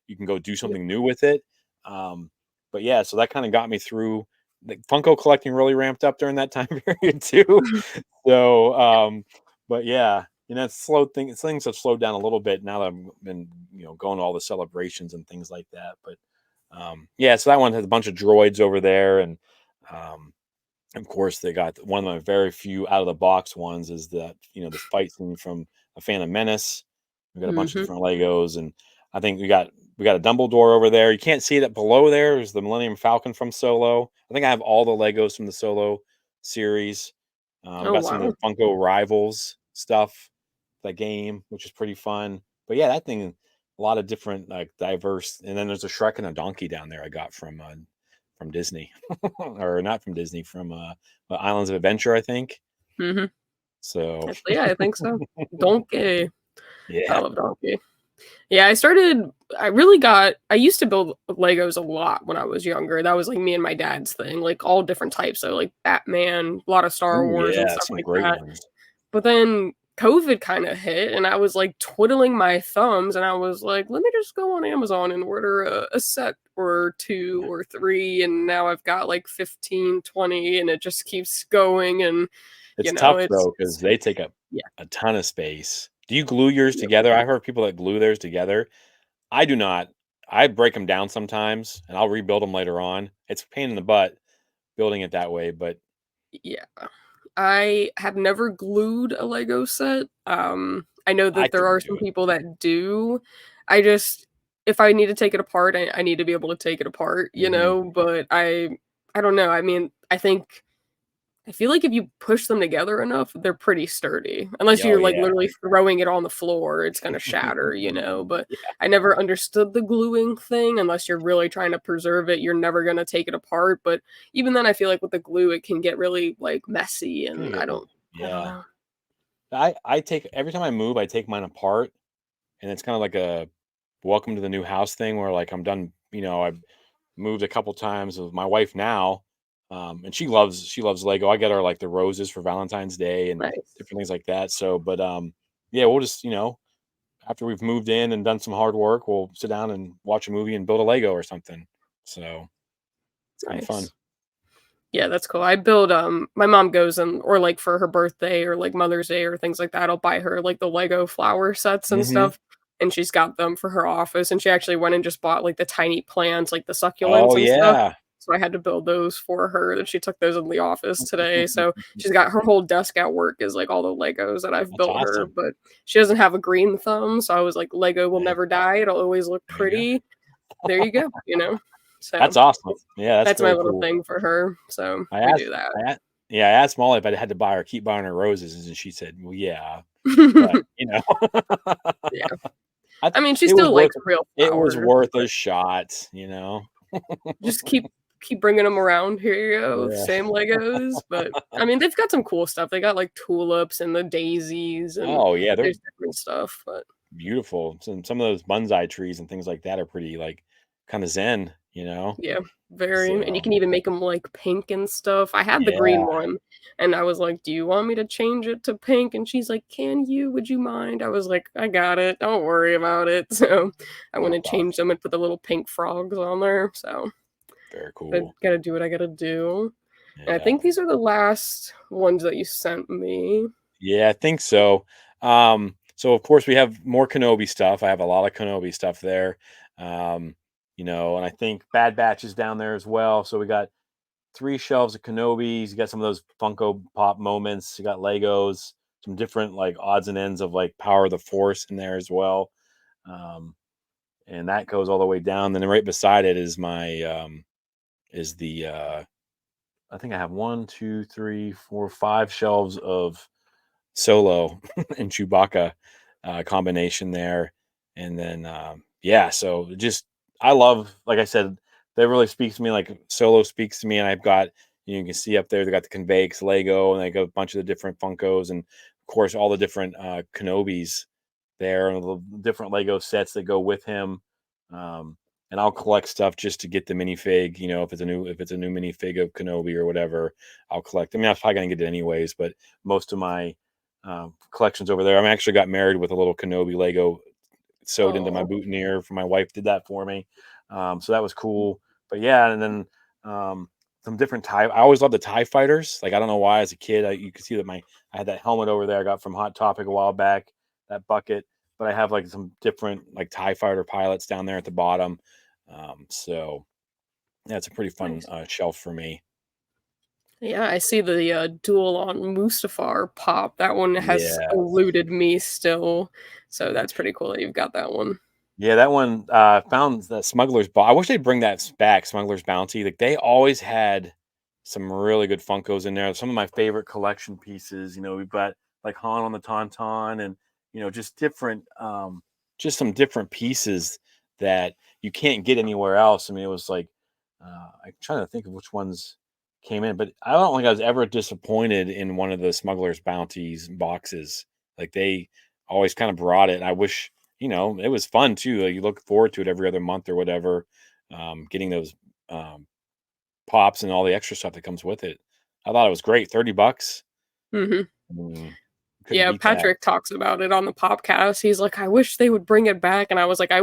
You can go do Yep. something new with it. Um, but yeah, so that kind of got me through. The Funko collecting really ramped up during that time period too. So, but yeah, it's slowed things have slowed down a little bit now that I've been, going to all the celebrations and things like that. But yeah, so that one has a bunch of droids over there, and um, of course, they got one of my very few out of the box ones is that this fight scene from a Phantom Menace. We got a bunch of Mhm. different Legos, and I think we got a Dumbledore over there. You can't see it below there. Is the Millennium Falcon from Solo? I think I have all the Legos from the Solo series. We Oh, got some of wow. the Funko Rivals stuff, that game, which is pretty fun. But yeah, that thing, a lot of different like diverse. And then there's a Shrek and a donkey down there I got from Disney, or not from Disney, from Islands of Adventure, I think. Mhm. So Yeah, I think so. Donkey. I yeah. love Donkey. Yeah, I used to build Legos a lot when I was younger. That was, like, me and my dad's thing, like, all different types, so, like, Batman, a lot of Star Oh Wars and yeah, stuff some like great that. ones. But then COVID kinda hit, and I was, like, twiddling my thumbs, and I was like, "Let me just go on Amazon and order a set or 2 or 3," and now I've got, like, 15, 20, and it just keeps going, and, It's tough though because it's they take up yeah, a ton of space. Do you glue yours yep. together? I've heard people that glue theirs together. I do not. I break them down sometimes, and I'll rebuild them later on. It's a pain in the butt building it that way, but Yeah. I have never glued a Lego set. I know I that there are couldn't some do it. people that do. I just if I need to take it apart, I need to be able to take it apart, Mhm. but I don't know. I mean, I feel like if you push them together enough, they're pretty sturdy. Unless Oh you're, like, yeah. literally throwing it on the floor, it's gonna shatter, but I never understood the gluing thing unless you're really trying to preserve it, you're never gonna take it apart, but even then, I feel like with the glue, it can get really, like, messy, Gonna and get I don't yeah. know. I take every time I move, I take mine apart, and it's kind of like a welcome to the new house thing where like I'm done. I've moved a couple times with my wife now, and she loves Lego. I get her like the roses for Valentine's Day and Nice. different things like that. So, but yeah, we'll just after we've moved in and done some hard work, we'll sit down and watch a movie and build a Lego or something. So it's kind of fun. Nice. Yeah, that's cool. I build, my mom goes and or, like, for her birthday or, like, Mother's Day or things like that, I'll buy her, like, the Lego flower sets and Hmm. stuff, and she's got them for her office, and she actually went and just bought, like, the tiny plants, like the succulents Oh and stuff, yeah, so I had to build those for her, and she took those in the office today, so she's got her whole desk at work is, like, all the Legos that I've that's built her, awesome. but she doesn't have a green thumb, so I was like, "Lego will Hey, never die, it'll always look there you go. pretty." There you go? That's So, awesome. that's Yeah, that's that's my very little cool. thing for her, so I we do asked, that. yeah, I asked Molly if I had to keep buying her roses, and she said, "Well, yeah," but Yeah. I, I mean, she it was still worth likes real it was flowers, worth a but shot. just keep bringing them around. "Here you go, Yeah. same Legos," but, I mean, they've got some cool stuff. They got, like, tulips and the daisies, and Oh yeah, they're there's different stuff, but beautiful. Some of those bonsai trees and things like that are pretty like kind of zen. yeah, very and you So can even make them like, pink and stuff. I had the green yeah. one, and I was like, "Do you want me to change it to pink?" And she's like, "Can you? Would you mind?" I was like, "I got it. Don't worry about it." So, I went That's and changed awesome. them and put the little pink frogs on there, so Very I cool. gotta do what I gotta do. And I Yeah. think these are the last ones that you sent me. Yeah, I think so. So of course we have more Kenobi stuff. I have a lot of Kenobi stuff there. Um, and I think Bad Batch is down there as well. So we got three shelves of Kenobis. You got some of those Funko Pop moments. You got Legos, some different like odds and ends of like Power of the Force in there as well. Um, and that goes all the way down. Then right beside it is my is the I think I have one, two, three, four, five shelves of Solo and Chewbacca combination there. And then yeah, so just I love, like I said, that really speaks to me. Like Solo speaks to me, and I've got you can see up there they got the Convex Lego, and they got a bunch of the different Funkos, and of course, all the different Kenobis there, and the different Lego sets that go with him. Um, and I'll collect stuff just to get the minifig. You know, if it's a new minifig of Kenobi or whatever, I'll collect. I mean, I was probably gonna get it anyways, but most of my collections over there. I actually got married with a little Kenobi Lego sewed into my Oh, boutonniere. For my wife did that for me, so that was cool. But yeah, and then some different tie. I always loved the Tie Fighters. Like I don't know why, as a kid, you could see that I had that helmet over there I got from Hot Topic a while back. That bucket, but I have like some different like Tie Fighter pilots down there at the bottom. So yeah, it's a pretty fun nice. shelf for me. Yeah, I see the, duel on Mustafar pop. That one has Yeah. eluded me still, so that's pretty cool that you've got that one. Yeah, that one, found that I wish they'd bring that back, Smuggler's Bounty. Like, they always had some really good Funkos in there. Some of my favorite collection pieces, we've got, like, Han on the Tauntaun and, just some different pieces that you can't get anywhere else. I mean, it was like, I'm trying to think of which ones came in, but I don't think I was ever disappointed in one of the Smuggler's Bounties boxes. Like, they always kinda brought it, and I wish it was fun too. Like, you look forward to it every other month or whatever, getting those um, pops and all the extra stuff that comes with it. I thought it was great. $30. Mhm. Mm, couldn't Yeah, beat that. Patrick talks about it on the podcast. He's like, "I wish they would bring it back," and I was like, I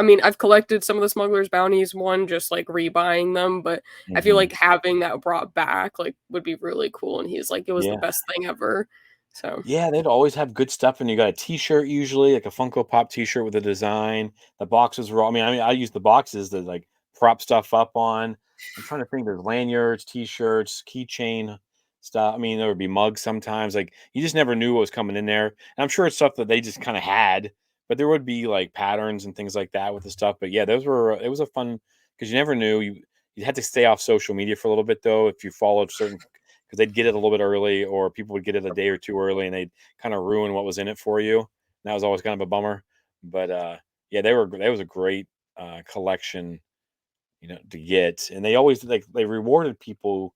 mean, I've collected some of the Smuggler's Bounties one, just, like, rebuying them, but I feel Hmm. like having that brought back, like, would be really cool, and he's like, "It was the Yeah. best thing ever." So, Yeah, they'd always have good stuff, and you got a T-shirt usually, like a Funko Pop T-shirt with a design. The boxes were all. I mean, I use the boxes to like prop stuff up on. I'm trying to think. There's lanyards, T-shirts, keychain stuff. I mean, there would be mugs sometimes. Like you just never knew what was coming in there. And I'm sure it's stuff that they just kind of had, but there would be like patterns and things like that with the stuff. But yeah, those were. It was a fun because you never knew. You had to stay off social media for a little bit though if you followed certain because they'd get it a little bit early, or people would get it a day or two early, and they'd kind of ruin what was in it for you. And that was always kind of a bummer. But yeah, that was a great collection, to get. And they always like they rewarded people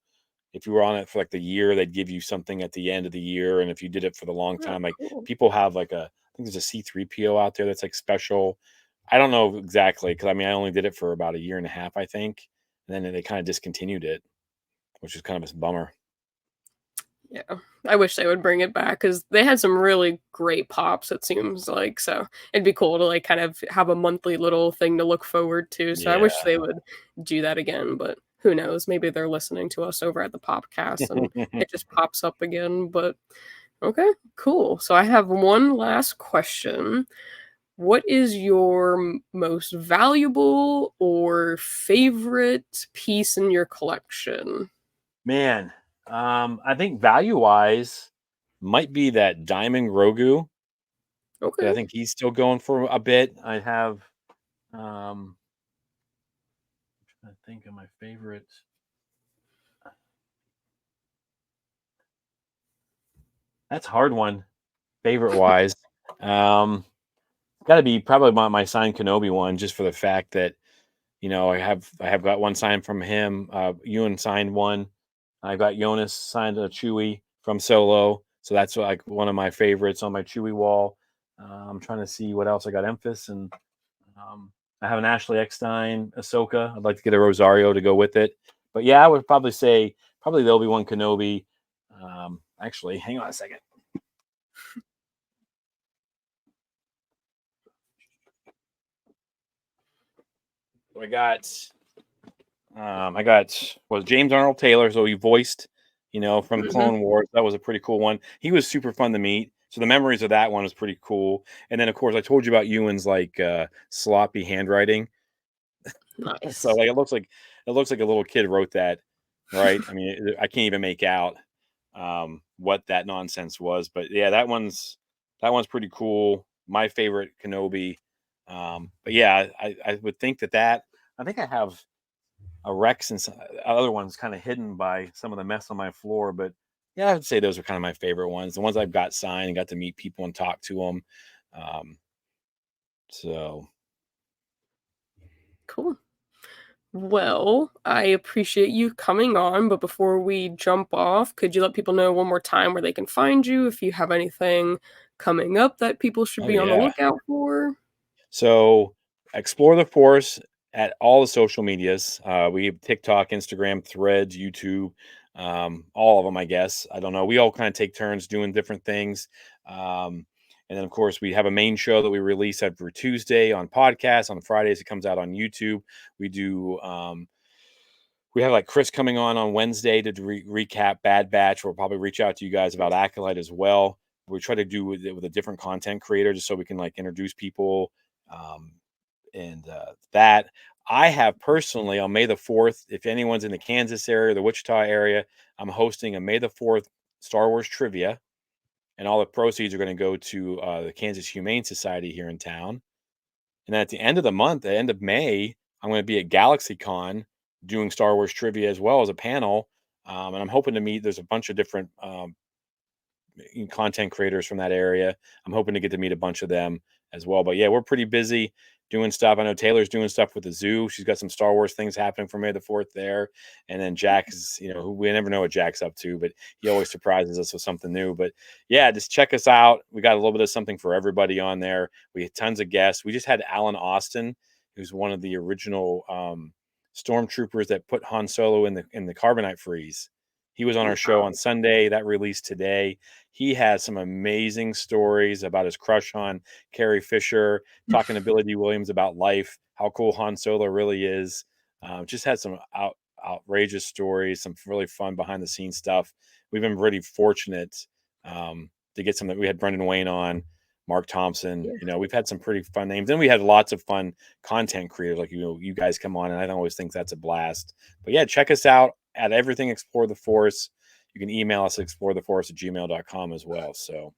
if you were on it for like the year. They'd give you something at the end of the year, and if you did it for the long yeah, time, like cool. people have like I think there's a C3PO out there that's like special. I don't know exactly because I mean I only did it for about a year and a half, I think, and then they kind of discontinued it, which is kind of a bummer. Yeah, I wish they would bring it back because they had some really great pops, it seems like, so it'd be cool to, like, kind of have a monthly little thing to look forward to, so I Yeah. wish they would do that again, but who knows? Maybe they're listening to us over at the Popcast and it just pops up again, but okay, cool. So I have one last question. What is your most valuable or favorite piece in your collection? Man, I think value-wise might be that Diamond Grogu, 'cause I Okay, think he's still going for a bit. I have, I think of my favorites. That's a hard one, favorite-wise. Um, Gotta be probably my signed Kenobi one, just for the fact that, I have got one signed from him. Ewan signed one. I got Jonas signed a Chewie from Solo, so that's like one of my favorites on my Chewie wall. I'm trying to see what else I got. Emphas and I have an Ashley Eckstein Ahsoka. I'd like to get a Rosario to go with it, but yeah, I would probably say probably the Obi-Wan Kenobi. Actually, hang on a second. So I got was James Arnold Taylor, so he voiced, from mhm, Clone Wars. That was a pretty cool one. He was super fun to meet. So the memories of that one was pretty cool. And then of course I told you about Ewan's like sloppy handwriting. So nice. like it looks like a little kid wrote that, right? I mean, I can't even make out what that nonsense was. But yeah, that one's pretty cool. My favorite Kenobi. But yeah, I would think that I think I have a Rex and other ones kind of hidden by some of the mess on my floor. But yeah, I would say those are kind of my favorite ones. The ones I've got signed and got to meet people and talk to them. Um, so Cool. Well, I appreciate you coming on, but before we jump off, could you let people know one more time where they can find you if you have anything coming up that people should Oh be on the yeah. lookout for? So explore the force at all the social medias. We have TikTok, Instagram, Threads, YouTube, all of them, I guess. I don't know. We all kind of take turns doing different things. And then, of course, we have a main show that we release every Tuesday on podcast. On Fridays, it comes out on YouTube. We do. We have like Chris coming on Wednesday to recap Bad Batch. We'll probably reach out to you guys about Acolyte as well. We try to do with it with a different content creator just so we can like introduce people. Um, and that I have personally on May the 4th, if anyone's in the Kansas area, the Wichita area, I'm hosting a May the 4th Star Wars trivia, and all the proceeds are going to go to the Kansas Humane Society here in town. And then at the end of the month, the end of May, I'm going to be at GalaxyCon doing Star Wars trivia as well as a panel. And I'm hoping to meet, there's a bunch of different content creators from that area. I'm hoping to get to meet a bunch of them as well. But yeah, we're pretty busy doing stuff. I know Taylor's doing stuff with the zoo. She's got some Star Wars things happening for May the 4th there. And then Jack is, who we never know what Jack's up to, but he always surprises us with something new. But yeah, just check us out. We got a little bit of something for everybody on there. We had tons of guests. We just had Alan Austin, who's one of the original stormtroopers that put Han Solo in the carbonite freeze. He was on our show on Wow. Sunday. That released today. He has some amazing stories about his crush on Carrie Fisher, talking to Billy D. Williams about life, how cool Han Solo really is. Just had some outrageous stories, some really fun behind the scenes stuff. We've been really fortunate to get some that we had Brendan Wayne on, Mark Thompson. Yeah. We've had some pretty fun names. Then we had lots of fun content creators like you guys come on, and I always think that's a blast. But yeah, check us out at Everything Explore the Force. You can email us at exploretheforce@gmail.com as well. So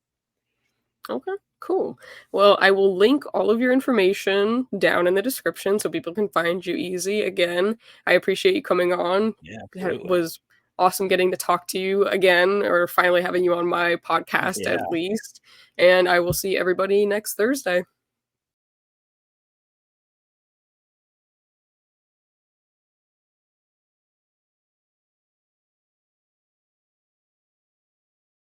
Okay, cool. Well, I will link all of your information down in the description so people can find you easy. Again, I appreciate you coming on. yeah, It absolutely. was awesome getting to talk to you again, or finally having you on my podcast Yeah. at least. And I will see everybody next Thursday.